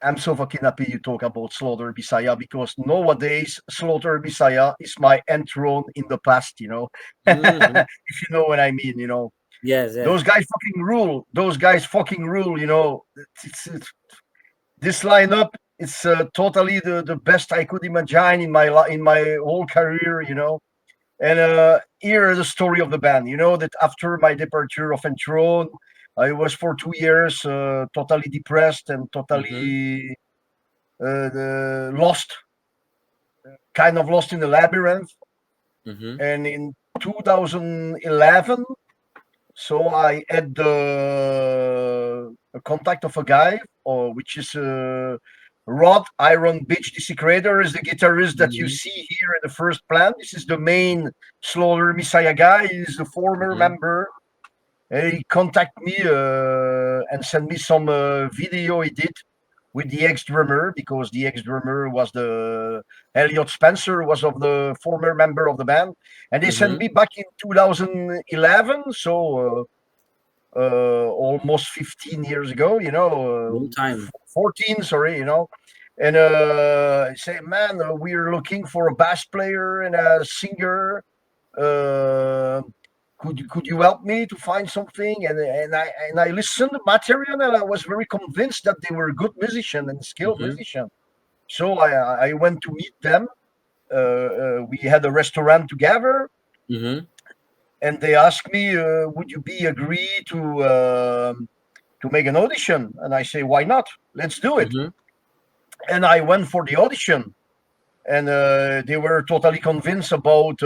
I'm so fucking happy you talk about Slaughter Messiah, because nowadays Slaughter Messiah is my Enthroned in the past, you know. If you know what I mean, you know. Yes. Those guys fucking rule. Those guys fucking rule, you know. This lineup is totally the best I could imagine in my whole career, you know. And here is the story of the band. You know that after my departure of Enthroned, I was for 2 years totally depressed and totally lost, kind of lost in the labyrinth. And in 2011, so I had the contact of a guy, which is Rod Iron Beach Desecrator, is the guitarist that you see here in the first plan. This is the main Slaughter Messiah guy. He's the former member. He contacted me and sent me some video he did with the ex-drummer, because the ex-drummer was the Elliot Spencer, was of the former member of the band. And they sent me back in 2011, so almost 15 years ago, you know. Long time. 14, sorry, you know. And I say, man, we're looking for a bass player and a singer. Could you help me to find something? And I listened to material, and I was very convinced that they were a good musician and skilled musician. So I went to meet them. We had a restaurant together, and they asked me, "Would you be agree to make an audition?" And I say, "Why not? Let's do it." And I went for the audition. And they were totally convinced about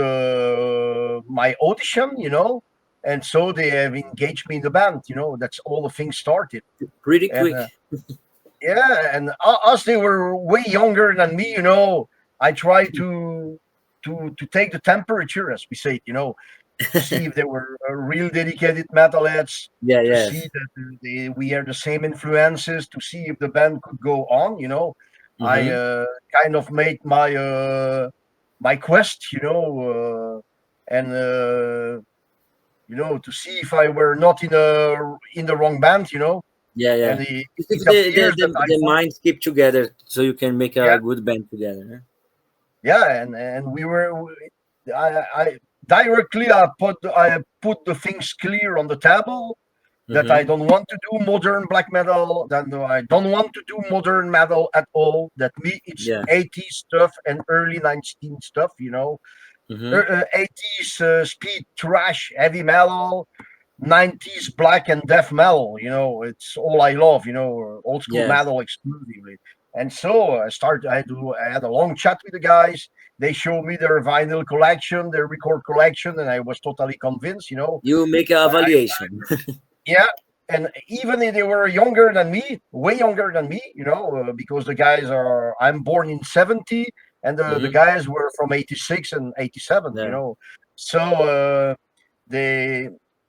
my audition, you know, and so they have engaged me in the band. You know, that's all the things started pretty quick. Yeah, and as they were way younger than me, you know, I tried to take the temperature, as we say, you know, to see if they were real dedicated metalheads. To see that we had the same influences, to see if the band could go on, you know. I kind of made my my quest, you know, and you know, to see if I were not in the wrong band, you know. And the minds keep together, so you can make a good band together. And we were. I directly I put the things clear on the table. that I don't want to do modern black metal, that I don't want to do modern metal at all. That me, it's 80s stuff and early 19 stuff, 80s speed thrash, heavy metal, 90s black and death metal. It's all I love. Old school metal exclusively. And so I had a long chat with the guys. They showed me their vinyl collection, their record collection, and I was totally convinced. You make an evaluation. Yeah, and even if they were younger than me, way younger than me, because the guys I'm born in 70, and the guys were from 86 and 87, So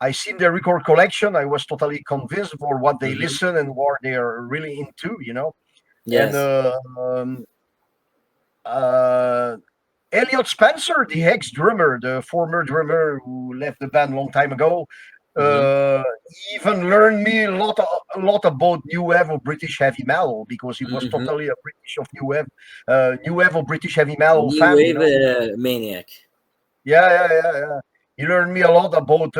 I seen their record collection. I was totally convinced for what they listen and what they are really into, Yes. And Elliot Spencer, the ex-drummer, the former drummer who left the band a long time ago, even learned me a lot about new wave of British heavy metal, because he was totally a British of new wave of British heavy metal fan. New wave maniac. Yeah. He learned me a lot about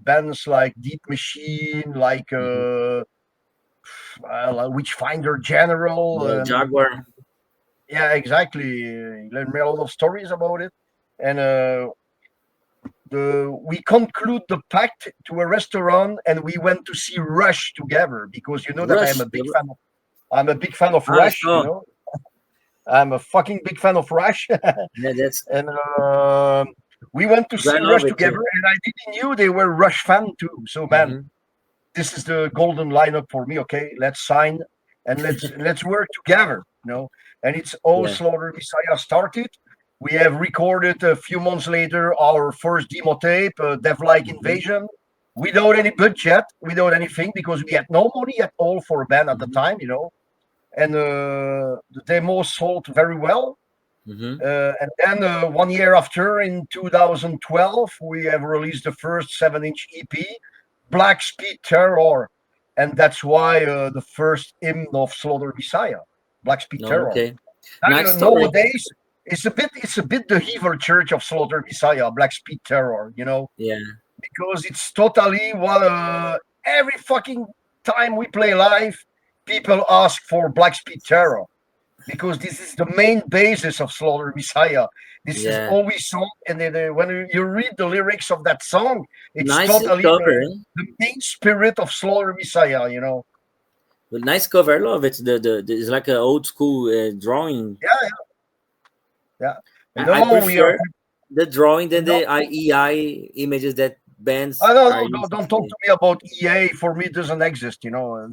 bands like Deep Machine, like Witchfinder General, Jaguar. Yeah, exactly. He learned me a lot of stories about it, and we conclude the pact to a restaurant, and we went to see Rush together, because that Rush. I'm a big fan of Rush. I'm a fucking big fan of Rush. And we went to see Rush together, and I didn't knew they were Rush fan too. So man, this is the golden lineup for me. Okay, let's sign and let's work together. And it's all Slaughter Messiah started. We have recorded a few months later our first demo tape, Death-like Invasion, without any budget, without anything, because we had no money at all for a band at the time, And the demo sold very well. And then 1 year after, in 2012, we have released the first 7-inch EP, Black Speed Terror, and that's why the first hymn of Slaughter Messiah, Black Speed Terror. Okay. Nowadays, it's a bit the Heaver Church of Slaughter Messiah, Black Speed Terror, Yeah. Because it's totally what every fucking time we play live, people ask for Black Speed Terror, because this is the main basis of Slaughter Messiah. This is always song, and then when you read the lyrics of that song, it's totally the main spirit of Slaughter Messiah, But nice cover, I love it. It's like an old school drawing. Yeah. I prefer the drawing than the EI images that bands. Don't talk to me about EA. For me, it doesn't exist, No.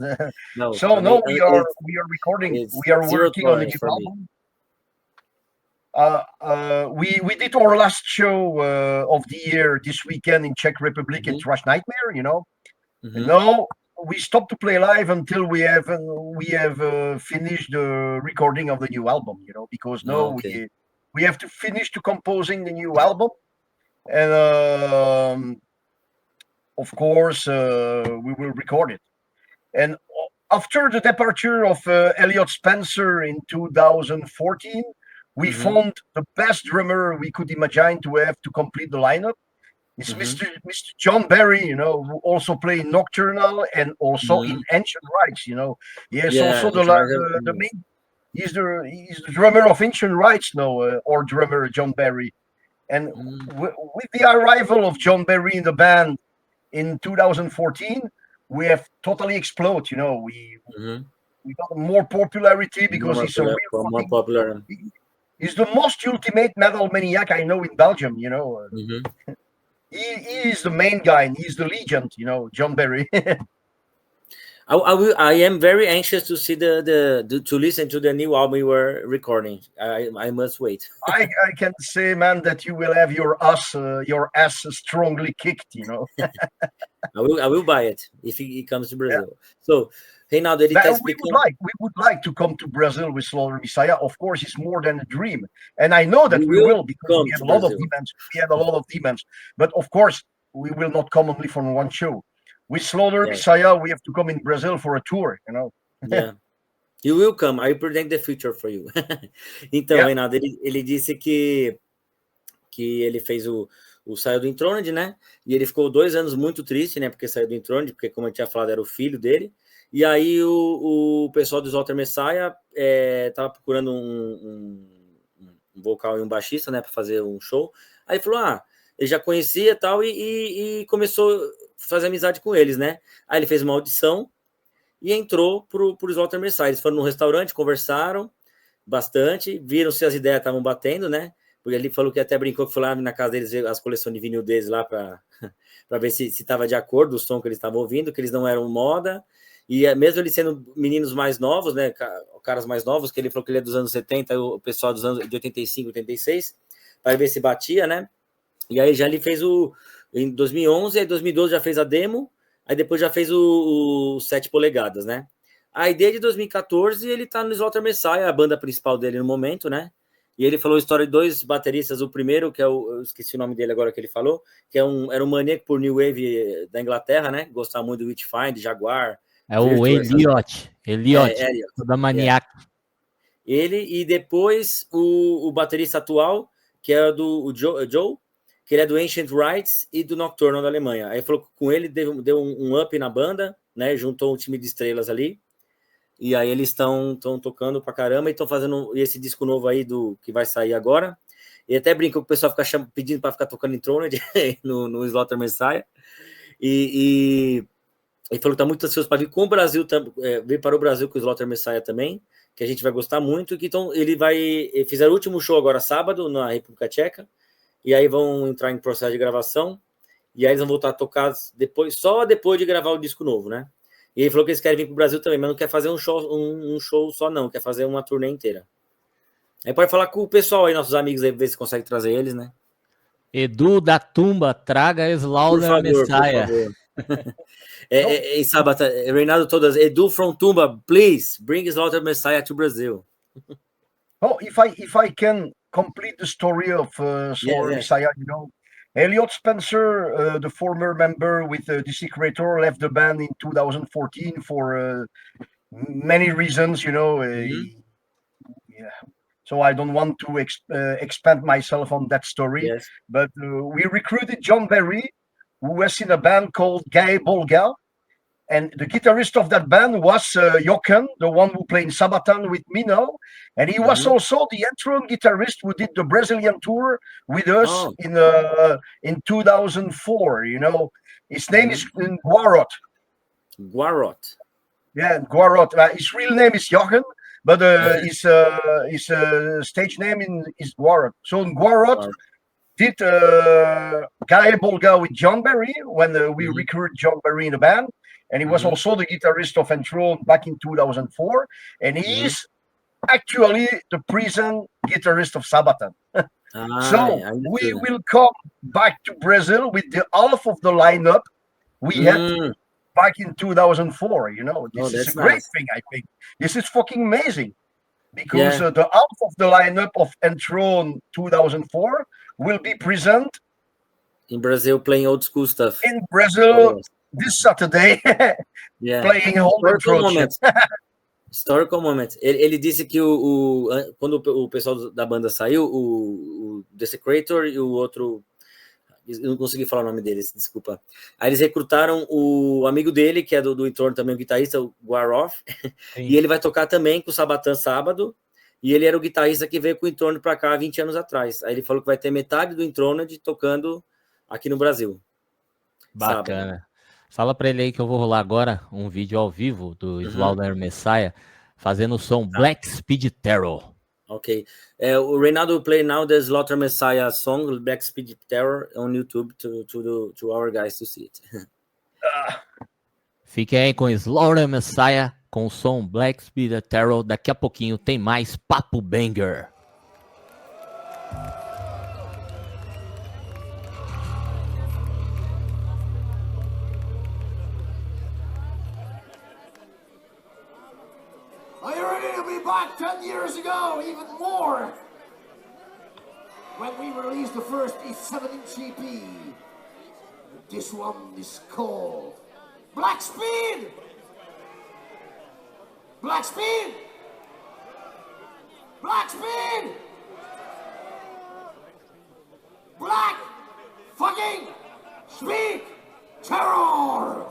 So we are recording. We are working on a new album. We did our last show of the year this weekend in Czech Republic in Trash Nightmare. Now we stopped to play live until we have finished the recording of the new album. Because we have to finish composing the new album, and of course we will record it. And after the departure of Elliot Spencer in 2014, we found the best drummer we could imagine to have to complete the lineup. It's Mr. John Barry, who also played Nocturnal and also in Ancient Rites. He is also the main. He's the drummer of Ancient Rites now, or drummer John Barry. And with the arrival of John Barry in the band in 2014, we have totally exploded. We got more popularity because he's a real more popular. He's the most ultimate metal maniac I know in Belgium. He is the main guy, and he's the legend. John Barry. I am very anxious to see to listen to the new album we were recording. I must wait. I can say, man, that you will have your ass strongly kicked. I will buy it if he comes to Brazil. So Reinaldo, we would like to come to Brazil with Slaughter Messiah. Of course, it's more than a dream, and I know that we will, because we have a lot of demands. We have a lot of demands, but of course, we will not come only from one show. With Slaughter Messiah, we have to come in Brazil for a tour, Yeah. You will come. I predict the future for you. Então, Reinaldo, ele disse que ele fez o saiu do Enthroned, né? E ele ficou 2 anos muito triste, né? Porque saiu do Enthroned, porque, como eu tinha falado, era o filho dele. E aí o pessoal do Slaughter Messiah tava procurando um vocal e um baixista, né? Para fazer um show. Aí ele falou, ele já conhecia tal, e começou a fazer amizade com eles, né? Aí ele fez uma audição e entrou pro Slaughter Messiah. Eles foram num restaurante, conversaram bastante, viram se as ideias estavam batendo, né? Porque ele falou que até brincou que foi lá na casa deles ver as coleções de vinil deles lá para ver se estava de acordo o som que eles estavam ouvindo, que eles não eram moda. E mesmo eles sendo meninos mais novos, né? Caras mais novos, que ele falou que ele é dos anos 70, o pessoal dos anos de 85, 86, para ver se batia, né? E aí já ele fez em 2011, aí 2012 já fez a demo, aí depois já fez o 7 polegadas, né? Aí desde 2014 ele tá no Slaughter Messiah, a banda principal dele no momento, né? E ele falou a história de 2 bateristas, o primeiro, que eu esqueci o nome dele agora que ele falou, que era um maníaco por New Wave da Inglaterra, né? Gostava muito do Witchfind, Jaguar. É o Elliot, da Maniac. Ele, e depois o baterista atual, que é o Joe, que ele é do Ancient Rites e do Nocturnal da Alemanha. Aí falou que com ele deu um up na banda, né? Juntou um time de estrelas ali. E aí eles estão tocando pra caramba e estão fazendo esse disco novo aí que vai sair agora. E até brincou que o pessoal fica pedindo para ficar tocando Enthroned no Slaughter Messiah. E ele falou que tá muito ansioso para vir com o Brasil, vir para o Brasil com o Slaughter Messiah também, que a gente vai gostar muito. Então fizeram o último show agora sábado na República Tcheca, e aí vão entrar em processo de gravação, e aí eles vão voltar a tocar só depois de gravar o disco novo, né? E ele falou que eles querem vir para o Brasil também, mas não quer fazer um show só não, quer fazer uma turnê inteira. Aí pode falar com o pessoal aí, nossos amigos aí, ver se consegue trazer eles, né? Edu da Tumba, traga Slaughter Messiah. Por favor. Em Sabathan, Reinaldo todas, Edu from Tumba, please bring Slaughter Messiah to Brazil. If I can complete the story of Slaughter Messiah, Elliot Spencer, the former member with DC Creator, left the band in 2014 for many reasons, So I don't want to expand myself on that story. Yes. But we recruited John Berry, who was in a band called Guy Bolga. And the guitarist of that band was Jochen, the one who played Sabathan with me now. And he was also the Enthroned guitarist who did the Brazilian tour with us in 2004. His name is Guarot. Guarot. Yeah, Guarot. His real name is Jochen, but his stage name is Guarot. So Guarot did Guy Bolga with John Berry when we recruited John Berry in the band. And he was also the guitarist of Enthroned back in 2004. And he is actually the present guitarist of Sabathan. We will come back to Brazil with the half of the lineup we had back in 2004. This is a great thing, I think. This is fucking amazing. Because the half of the lineup of Enthroned 2004 will be present in Brazil playing old school stuff. In Brazil this Saturday, playing Historical moment. Ele disse que quando o pessoal da banda saiu, o Desecrator e o outro, eu não consegui falar o nome deles, desculpa. Aí eles recrutaram o amigo dele, que é do Enthroned também, o guitarrista, o Guaroff, e ele vai tocar também com o Sabathan sábado, e ele era o guitarrista que veio com o Enthroned pra cá 20 anos atrás. Aí ele falou que vai ter metade do Enthroned tocando aqui no Brasil. Bacana. Sábado. Fala pra ele aí que eu vou rolar agora um vídeo ao vivo do Slaughter Messiah fazendo o som Black Speed Terror. Ok. O Reinaldo will play now the Slaughter Messiah song Black Speed Terror on YouTube to our guys to see it. Fiquem aí com Slaughter Messiah com o som Black Speed Terror. Daqui a pouquinho tem mais Papo Banger. Are you ready to be back 10 years ago, even more? When we released the first 7-inch EP. This one is called Black Speed! Black Speed! Black Speed! Black Speak terror!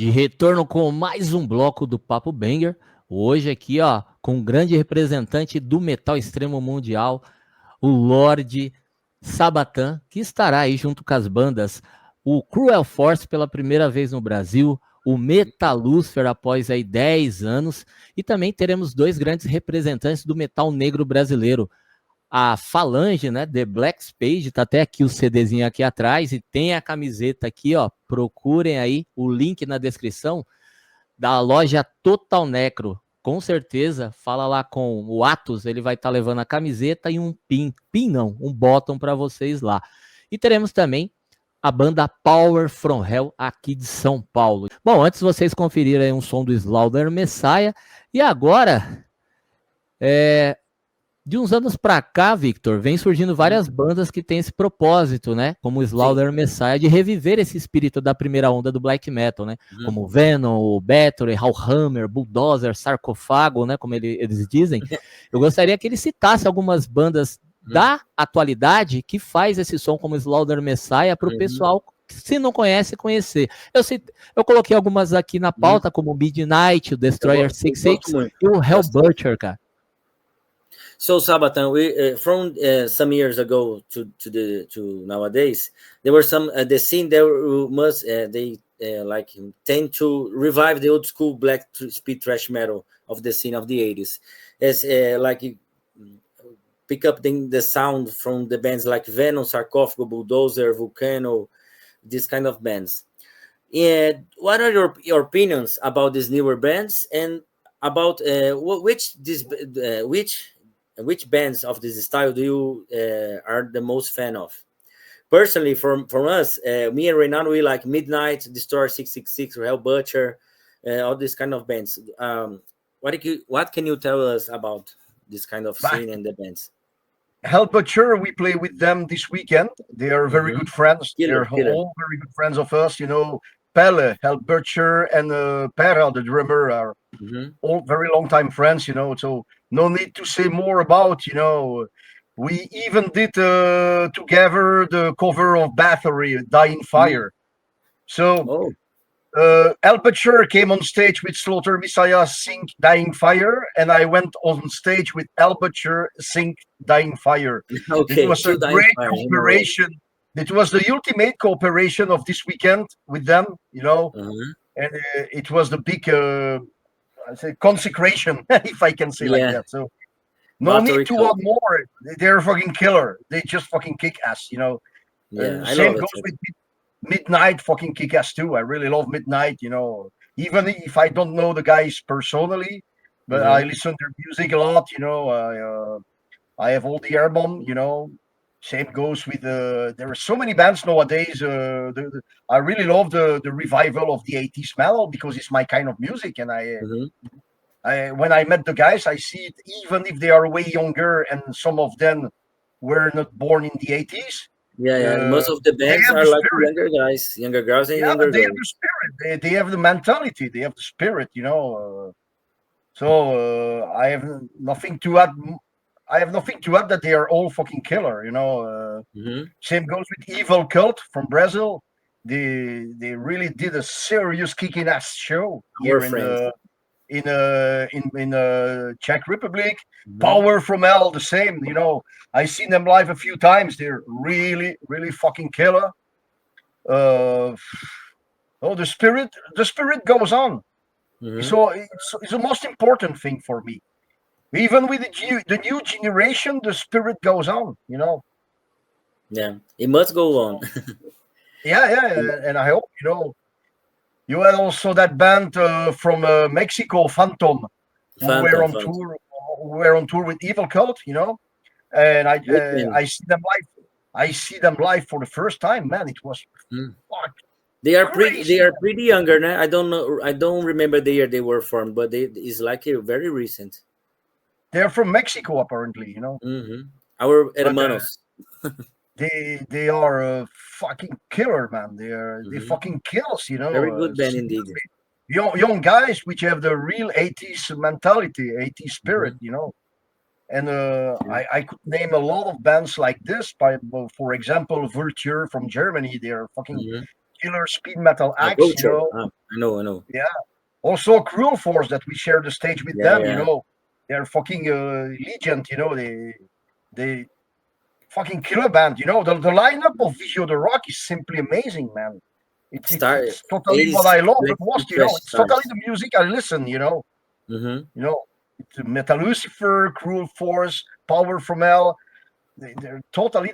De retorno com mais um bloco do Papo Banger, hoje aqui, ó, com um grande representante do metal extremo mundial, o Lorde Sabathan, que estará aí junto com as bandas o Cruel Force pela primeira vez no Brasil, o Metalucifer após aí 10 anos, e também teremos dois grandes representantes do metal negro brasileiro, a Falange, né, The Black Spade, tá até aqui o CDzinho aqui atrás, e tem a camiseta aqui, ó, procurem aí o link na descrição, da loja Total Necro. Com certeza, fala lá com o Atos, ele vai estar levando a camiseta e um um bottom para vocês lá. E teremos também a banda Power From Hell aqui de São Paulo. Bom, antes vocês conferirem um som do Slaughter Messiah, e agora, de uns anos pra cá, Victor, vem surgindo várias bandas que têm esse propósito, né? Como o Slaughter Messiah, de reviver esse espírito da primeira onda do black metal, né? Como Venom, o Battery, Hellhammer, Bulldozer, Sarcófago, né? Como eles dizem. Eu gostaria que ele citasse algumas bandas da atualidade que faz esse som como Slaughter Messiah para o pessoal, se não conhece, conhecer. Eu coloquei algumas aqui na pauta, como Midnight, o Destroyer 66 e o Hellbutcher, cara. So Sabathan, we from some years ago to nowadays, there were some the scene there must they like tend to revive the old school black speed thrash metal of the scene of the 80s. As like pick up the sound from the bands like Venom, Sarcófago, Bulldozer, Volcano, these kind of bands. And what are your opinions about these newer bands, and about which bands of this style do you are the most fan of? Personally, from us, me and Renan, we like Midnight, Destroyer 666, or Hellbutcher, all these kind of bands. What can you tell us about this kind of scene and the bands? Hellbutcher, we play with them this weekend. They are very good friends. They're all very good friends of us. You know, Pela, Hellbutcher, and Pera, the drummer, are all very long time friends. You know, so no need to say more about. You know, we even did together the cover of Battery, Dying Fire. So. Hellbutcher came on stage with Slaughter Messiah sing Dying Fire, and I went on stage with Hellbutcher sing Dying Fire. It was a great cooperation. It was the ultimate cooperation of this weekend with them, you know, and it was the big I say consecration, if I can say like that. So no need to want more. They're fucking killer. They just fucking kick ass, you know. Same goes with Midnight, fucking kick ass too. I really love Midnight, you know, even if I don't know the guys personally, but I listen to their music a lot, you know. I have all the album, you know. Same goes with there are so many bands nowadays. I really love the revival of the 80s metal because it's my kind of music, and I when I met the guys, I see it even if they are way younger, and some of them were not born in the 80s. Most of the bands are like younger girls and younger they girls. have the spirit. They have the mentality. They have the spirit, you know. So I have nothing to add. I have nothing to add that they are all fucking killer, you know. Same goes with Evil Cult from Brazil. They really did a serious kicking ass show here in Czech Republic. Power From Hell, the same, you know. I seen them live a few times. They're really, really fucking killer. The spirit goes on. So it's the most important thing for me. Even with the new generation, the spirit goes on, you know. Yeah, it must go on. And I hope, you know. You had also that band from Mexico, Phantom, who were on tour with Evil Cult, you know. And I see them live. I see them live for the first time, man. It was They are pretty younger now. I don't know. I don't remember the year they were formed, but it's like very recent. They're from Mexico, apparently, you know. Our hermanos. They are a fucking killer, man. They fucking kills, you know. Very good band indeed. Young guys which have the real 80s mentality, 80s spirit, you know. And I could name a lot of bands like this. For example, Vulture from Germany. They are fucking killer speed metal acts, you know. I know. Yeah. Also Cruel Force, that we share the stage with them, you know. They're fucking legend, you know. They fucking killer band, you know. The lineup of Visio the Rock is simply amazing, man. It's totally what I love. You know, it's totally the music I listen, you know. You know, it's Metal Lucifer, Cruel Force, Power From Hell. They're totally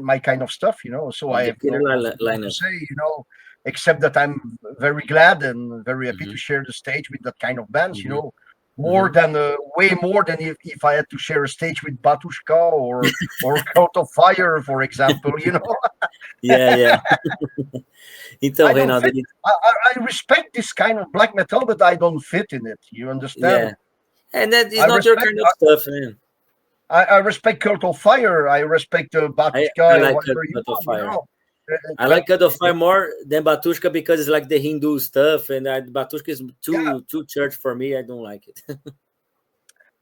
my kind of stuff, you know. So I have to say, you know, except that I'm very glad and very happy to share the stage with that kind of bands, you know, way more than if I had to share a stage with Batushka or Coat of Fire, for example, you know. Yeah. Então, I don't Reinaldo, fit. I respect this kind of black metal, but I don't fit in it. You understand? yeah. And that is I not your respect- kind of stuff, man. I respect Coat of Fire. I respect Batushka. I like whatever you Cult of want, Fire. you know. I like Cult of Fire more than Batushka because it's like the Hindu stuff, and Batushka is too church for me. I don't like it.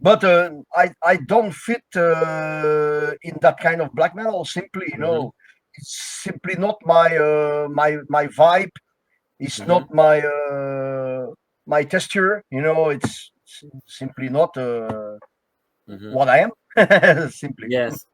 But I don't fit in that kind of black metal. Simply, you know, it's simply not my my vibe. It's not my my texture. You know, it's simply not what I am. Simply. Yes.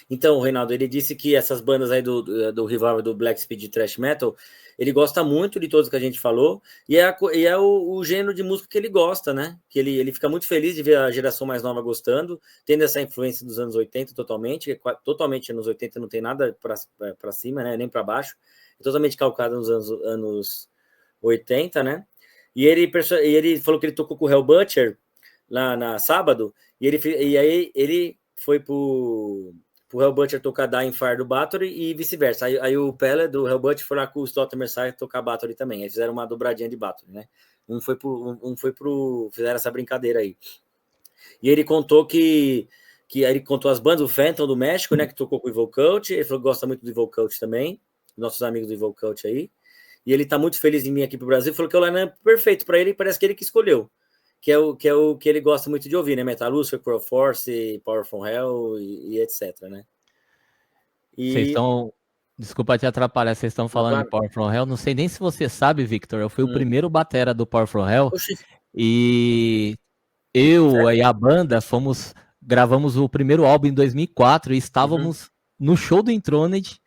Então, Reinaldo, ele disse que essas bandas aí do revival do Black Speed Thrash Metal, ele gosta muito de todos que a gente falou, e é o gênero de música que ele gosta, né? Que ele fica muito feliz de ver a geração mais nova gostando, tendo essa influência dos anos 80 totalmente, totalmente anos 80 não tem nada para cima, né? Nem para baixo, é totalmente calcado nos anos 80, né? E ele falou que ele tocou com o Hellbutcher lá na sábado, e aí ele foi pro Hellbutcher tocar Dying Fire do Bathory e vice-versa. Aí o Pela do Hellbutcher foi lá com o Slaughter Messiah tocar Bathory também. Aí fizeram uma dobradinha de Bathory, né? Fizeram essa brincadeira aí. E ele contou que aí ele contou as bandas, o Phantom do México, né? Que tocou com o Evil Cult. Ele falou que gosta muito do Evil Cult também. Nossos amigos do Evil Cult aí. E ele tá muito feliz em vir aqui pro Brasil. Falou que o line-up é perfeito para ele, parece que ele que escolheu. Que é o que ele gosta muito de ouvir, né? Metal Lucifer, Crow Force, Power from Hell e etc, né? Vocês estão... Desculpa te atrapalhar, vocês estão falando de Power from Hell. Não sei nem se você sabe, Victor, eu fui o primeiro batera do Power from Hell. Oxi. E eu e a banda gravamos o primeiro álbum em 2004 e estávamos no show do Enthroned,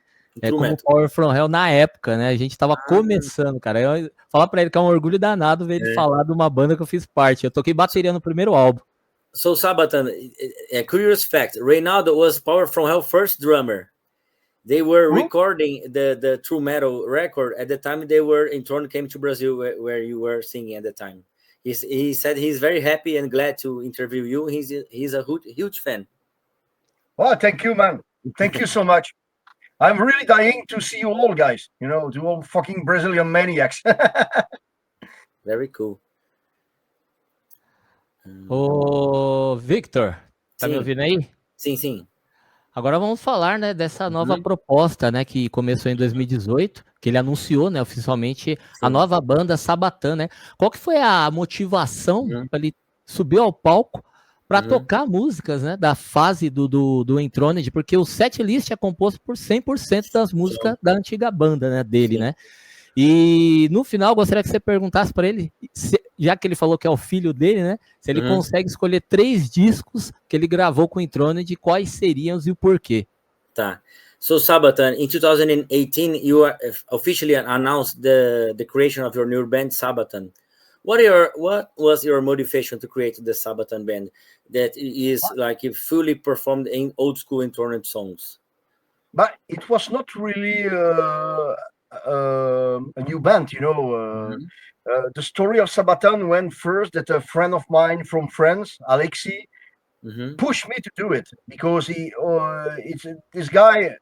como Power from Hell na época, né? A gente tava começando, cara. Eu falar pra ele que é um orgulho danado ver ele falar de uma banda que eu fiz parte. Eu toquei bateria no primeiro álbum. So, Sabathan, a curious fact, Reinaldo was Power from Hell first drummer. They were recording the True Metal record at the time they were Enthroned came to Brazil, where you were singing at the time. He said he's very happy and glad to interview you. He's a huge fan. Oh, thank you, man. Thank you so much. I'm really dying to see you all, guys. You know, the all fucking Brazilian maniacs. Very cool. Ô, Victor, tá me ouvindo aí? Sim. Agora vamos falar, né, dessa nova proposta, né, que começou em 2018, que ele anunciou, né, oficialmente a nova banda Sabathan, né? Qual que foi a motivação para ele subir ao palco para tocar músicas, né, da fase do Enthroned, porque o setlist é composto por 100% das músicas da antiga banda, né, dele, né? E no final, gostaria que você perguntasse para ele, já que ele falou que é o filho dele, né? Se ele consegue escolher 3 discos que ele gravou com o Enthroned, quais seriam e o porquê. Tá. So, Sabathan, in 2018, you officially announced the creation of your new band, Sabathan. What was your motivation to create the Sabathan band that is like fully performed in old school Enthroned songs? But it was not really a new band, you know. The story of Sabathan went first that a friend of mine from France, Alexis, pushed me to do it because this guy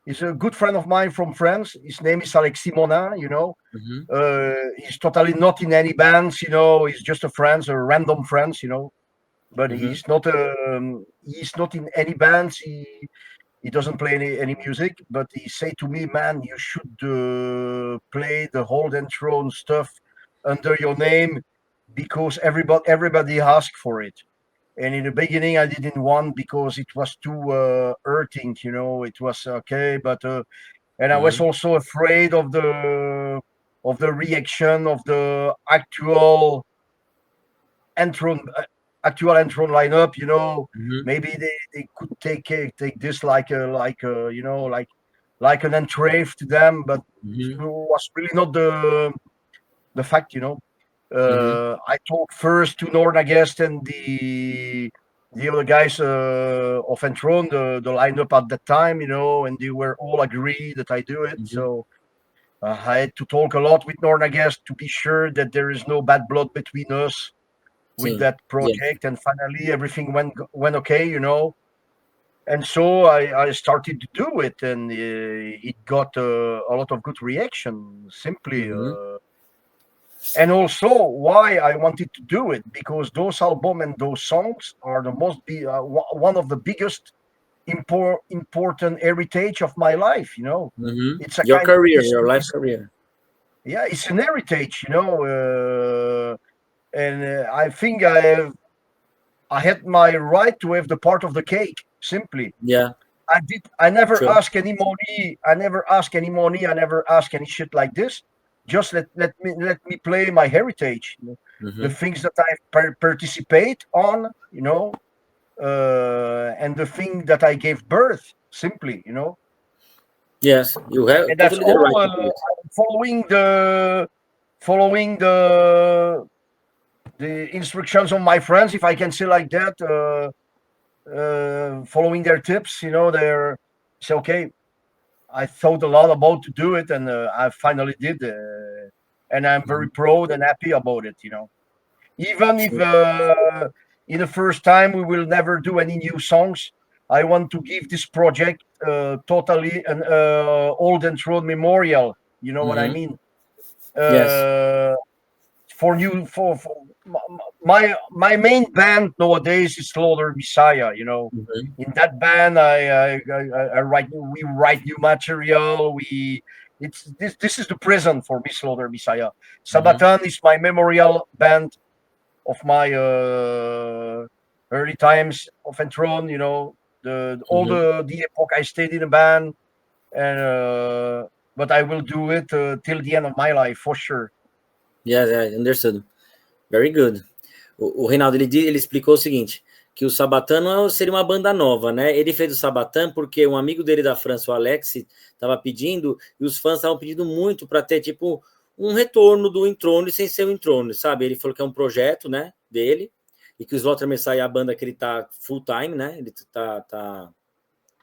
is a good friend of mine from France. His name is Alexis Monin, you know. He's totally not in any bands, you know. He's just a random friend, you know. But he's not in any bands. He doesn't play any music, but he said to me, man, you should play the whole Enthroned stuff under your name because everybody asked for it. And in the beginning, I didn't want because it was too hurting, you know. It was okay, but and I was also afraid of the reaction of the actual Enthroned lineup, you know. Maybe they could take this like you know, like an entrave to them, but it was really not the fact, you know. I talked first to Nornagest and the other guys of Enthroned, the lineup at that time, you know, and they were all agree that I do it. So I had to talk a lot with Nornagas to be sure that there is no bad blood between us with that project. And finally, everything went okay, you know. And so I started to do it, and it got a lot of good reaction, simply. And also why I wanted to do it, because those albums and those songs are the one of the biggest important heritage of my life, you know. It's a your career, your life career. Yeah, it's an heritage, you know. And I think I had my right to have the part of the cake, simply. Yeah. I never ask any money. I never ask any money. I never ask any shit like this. Just let me play my heritage, you know? The things that I participate on, you know, and the thing that I gave birth, simply, you know. Yes, you have. And that's all. Right following the instructions of my friends, if I can say like that, following their tips, you know, say, okay, I thought a lot about to do it, and I finally did, and I'm very proud and happy about it, you know. Even if in the first time we will never do any new songs, I want to give this project totally an old Enthroned memorial. You know what I mean? Yes. For my main band nowadays is Slaughter Messiah. You know, in that band we write new material. This is the present for me, Slaughter Messiah. Sabathan is my memorial band of my early times of Enthroned. You know, all the epoch I stayed in a band, and but I will do it till the end of my life for sure. Yeah, understood. Very good. O Reinaldo, ele explicou o seguinte, que o Sabathan não seria uma banda nova, né? Ele fez o Sabathan porque um amigo dele da França, o Alex, estava pedindo, e os fãs estavam pedindo muito para ter, tipo, um retorno do Enthroned sem ser o Enthroned, sabe? Ele falou que é um projeto, né, dele, e que o Slaughter Messiah é a banda que ele tá full time, né? Ele tá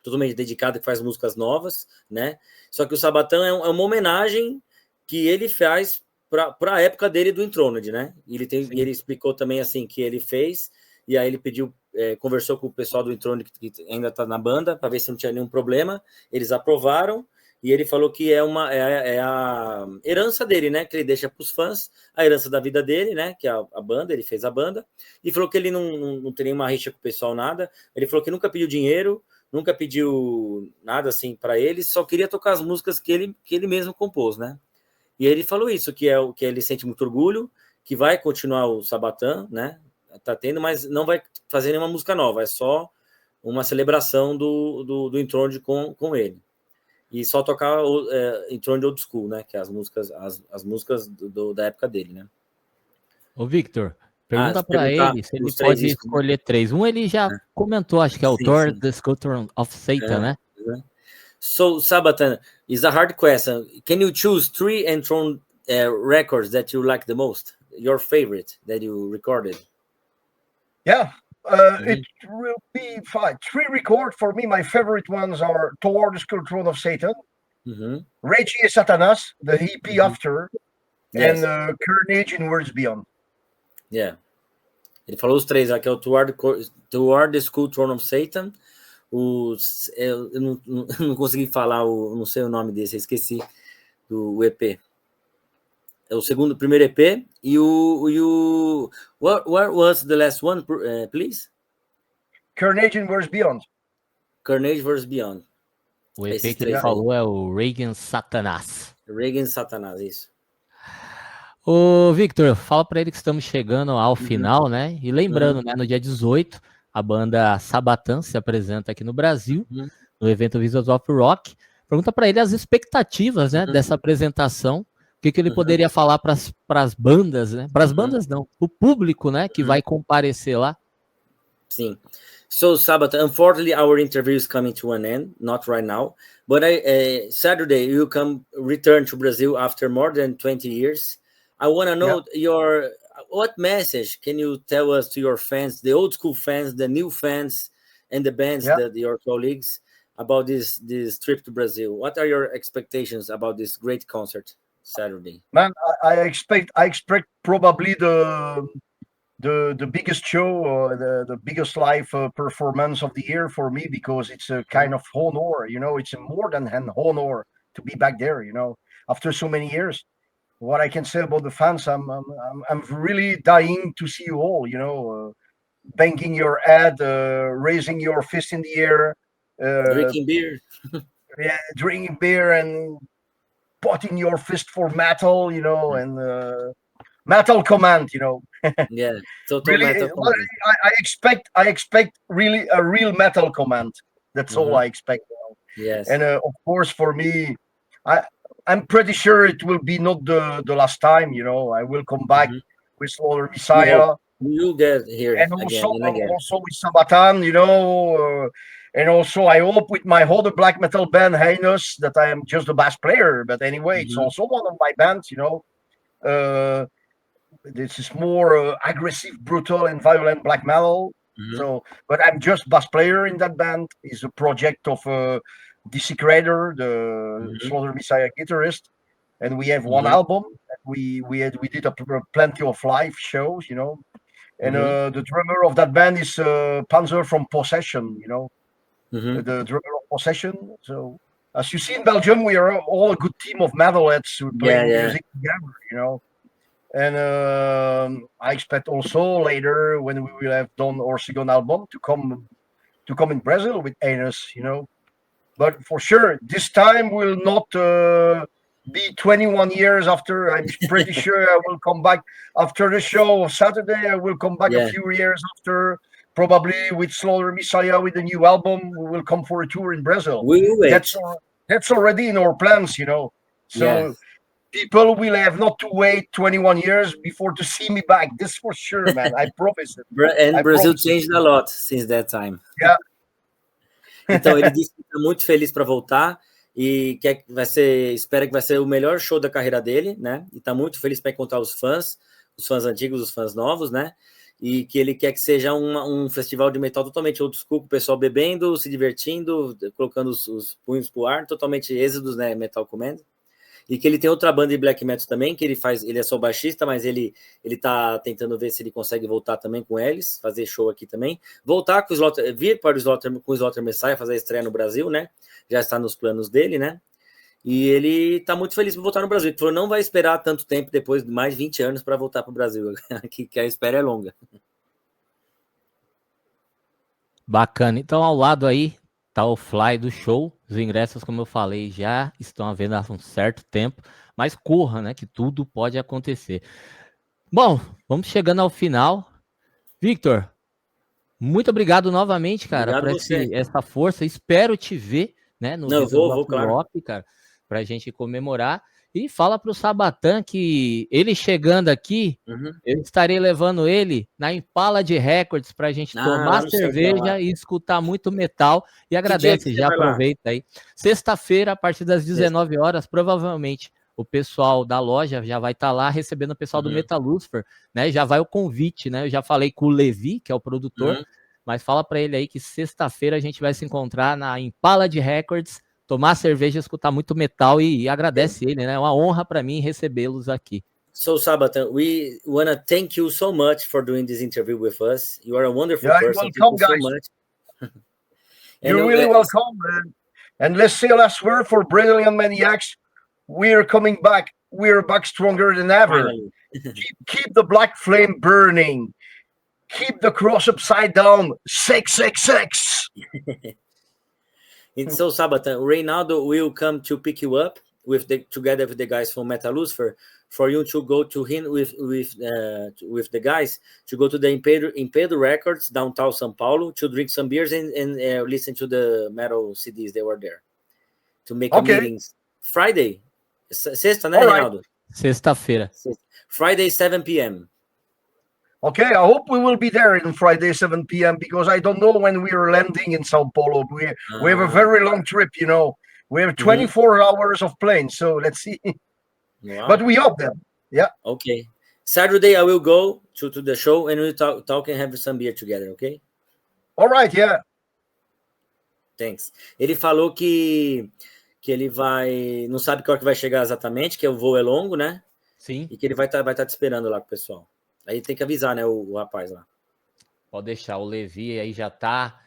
totalmente dedicado, que faz músicas novas, né? Só que o Sabathan é uma homenagem que ele faz para a época dele do Enthroned, né? E ele explicou também assim que ele fez, e aí ele pediu, conversou com o pessoal do Enthroned que ainda está na banda para ver se não tinha nenhum problema. Eles aprovaram, e ele falou que é a herança dele, né? Que ele deixa para os fãs, a herança da vida dele, né? Que é a banda, ele fez a banda, e falou que ele não tem nenhuma rixa com o pessoal, nada. Ele falou que nunca pediu dinheiro, nunca pediu nada assim para ele, só queria tocar as músicas que ele mesmo compôs, né? E ele falou isso, que ele sente muito orgulho, que vai continuar o Sabathan, né? Tá tendo, mas não vai fazer nenhuma música nova, é só uma celebração do Enthroned com ele. E só tocar Enthroned Old School, né? Que é as músicas da época dele, né? Ô, Victor, pergunta para ele se ele pode escolher três. Um ele já comentou, acho que é o Thor, The Sculptor of Satan, né? So, Sabathan, is a hard question. Can you choose 3 Enthroned records that you like the most? Your favorite that you recorded? Yeah, it will be fine. 3 records for me. My favorite ones are Toward the Sculptor of Satan, Rage e Satanas, the EP after, and Carnage in Words Beyond. Yeah. Ele falou os 3 aqui, é o Toward the Sculptor of Satan. Eu não consegui falar, não sei o nome desse, eu esqueci do EP. É o primeiro EP. E what was the last one, please? Carnage vs. Beyond. Carnage vs. Beyond. O EP que ele falou é o Reagan Satanás. Reagan Satanás, isso. Ô, Victor, fala para ele que estamos chegando ao final, né? E lembrando, né, no dia 18, a banda Sabathan se apresenta aqui no Brasil, no evento Visas of Rock. Pergunta para ele as expectativas, né, dessa apresentação. O que ele poderia falar para as bandas, né? Para as bandas não, o público, né, que vai comparecer lá. Sim. So, Sabathan, unfortunately, our interview is coming to an end, not right now. But Saturday, you return to Brazil after more than 20 years. I want to know what message can you tell us to your fans, the old school fans, the new fans, and the bands, your colleagues? about this trip to Brazil? What are your expectations about this great concert Saturday? Man, I expect probably the biggest show, the biggest live performance of the year for me, because it's a kind of honor. It's more than an honor to be back there. After so many years. What I can say about the fans, I'm really dying to see you all. Banging your head, raising your fist in the air, Drinking beer. yeah, drinking beer and putting your fist for metal, and metal command, Yeah, total really. metal. Well, I expect really a real metal command. That's all I expect. Yes, And of course, for me, I'm pretty sure it will be not the last time. I will come back with Slaughter Messiah. You get here And again also, and again. with Sabathan, and also I hope with my other black metal band, Heinous, that I am just a bass player. But anyway, it's also one of my bands, this is more aggressive, brutal, and violent black metal. So, but I'm just bass player in that band. It's a project of DC Creator, the Slaughter Messiah guitarist, and we have one album. We did plenty of live shows, and the drummer of that band is Panzer from Possession, the drummer of Possession. So, as you see in Belgium, we are all a good team of metalheads who play music together, And I expect also later, when we will have done our second album, to come in Brazil with Anus, But for sure, this time will not be 21 years after. I'm pretty sure I will come back after the show Saturday. I will come back a few years after, probably with Slaughter Messiah with a new album. We will come for a tour in Brazil. We will wait. That's already in our plans, So people will have not to wait 21 years before to see me back. This for sure, man. I promise it. And Brazil changed a lot since that time. Yeah. Então, ele disse que está muito feliz para voltar e espera que vai ser o melhor show da carreira dele, né? E está muito feliz para encontrar os fãs antigos, os fãs novos, né? E que ele quer que seja um festival de metal totalmente old school, com o pessoal bebendo, se divertindo, colocando os punhos pro ar, totalmente êxodos, né? Metal Command. E que ele tem outra banda de black metal também, que ele é só baixista, mas ele tá tentando ver se ele consegue voltar também com eles, fazer show aqui também, voltar com vir para com o Slaughter Messiah, fazer a estreia no Brasil, né? Já está nos planos dele, né? E ele tá muito feliz por voltar no Brasil. Ele falou, não vai esperar tanto tempo, depois de mais de 20 anos, para voltar para o Brasil, que a espera é longa. Bacana. Então, ao lado aí tá o fly do show. Os ingressos, como eu falei, já estão à venda há um certo tempo, mas corra, né, que tudo pode acontecer. Bom, vamos chegando ao final. Victor, muito obrigado novamente, cara, por essa força. Espero te ver, né, no vou, claro. Cara, pra gente comemorar. E fala pro Sabathan que ele chegando aqui, eu estarei levando ele na Impala de Records pra gente tomar cerveja e escutar muito metal. E agradece, já aproveita aí. Sexta-feira, a partir das 19 horas, provavelmente o pessoal da loja já vai estar lá recebendo o pessoal do Metal Lucifer, né? Já vai o convite, né? Eu já falei com o Levi, que é o produtor, mas fala pra ele aí que sexta-feira a gente vai se encontrar na Impala de Records, tomar cerveja, escutar muito metal e agradece ele, né? É uma honra para mim recebê-los aqui. So, Sabathan, we want to thank you so much for doing this interview with us. You are a wonderful person. Welcome, thank you guys. so much. You're really welcome, man. And let's say a last word for Brazilian Maniacs. We're coming back. We're back stronger than ever. keep the black flame burning. Keep the cross upside down. 666. And so, Sabathan, Reynaldo will come to pick you up together with the guys from Metal Lucifer, for you to go to him with the guys to go to the Enthroned Records downtown São Paulo to drink some beers and listen to the metal CDs. They were there to make a meetings. Friday, sexta, né, Reynaldo? Sexta-feira. Friday, 7 p.m. Okay, I hope we will be there on Friday, 7 p.m. because I don't know when we are landing in São Paulo. We have a very long trip, We have 24 hours of plane, so let's see. Wow. But we hope them. Yeah. Okay. Saturday, I will go to the show and we'll talk and have some beer together, okay? All right, yeah. Thanks. Ele falou que ele vai... Não sabe que hora que vai chegar exatamente, que o voo é longo, né? Sim. E que ele vai tá te esperando lá com o pessoal. Aí tem que avisar, né, o rapaz lá. Pode deixar, o Levi aí já tá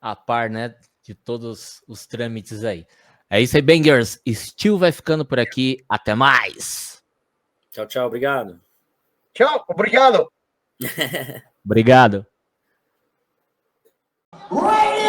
a par, né, de todos os trâmites aí. É isso aí, Bangers. Steel vai ficando por aqui. Até mais. Tchau, tchau. Obrigado. Tchau, obrigado. Obrigado. Radio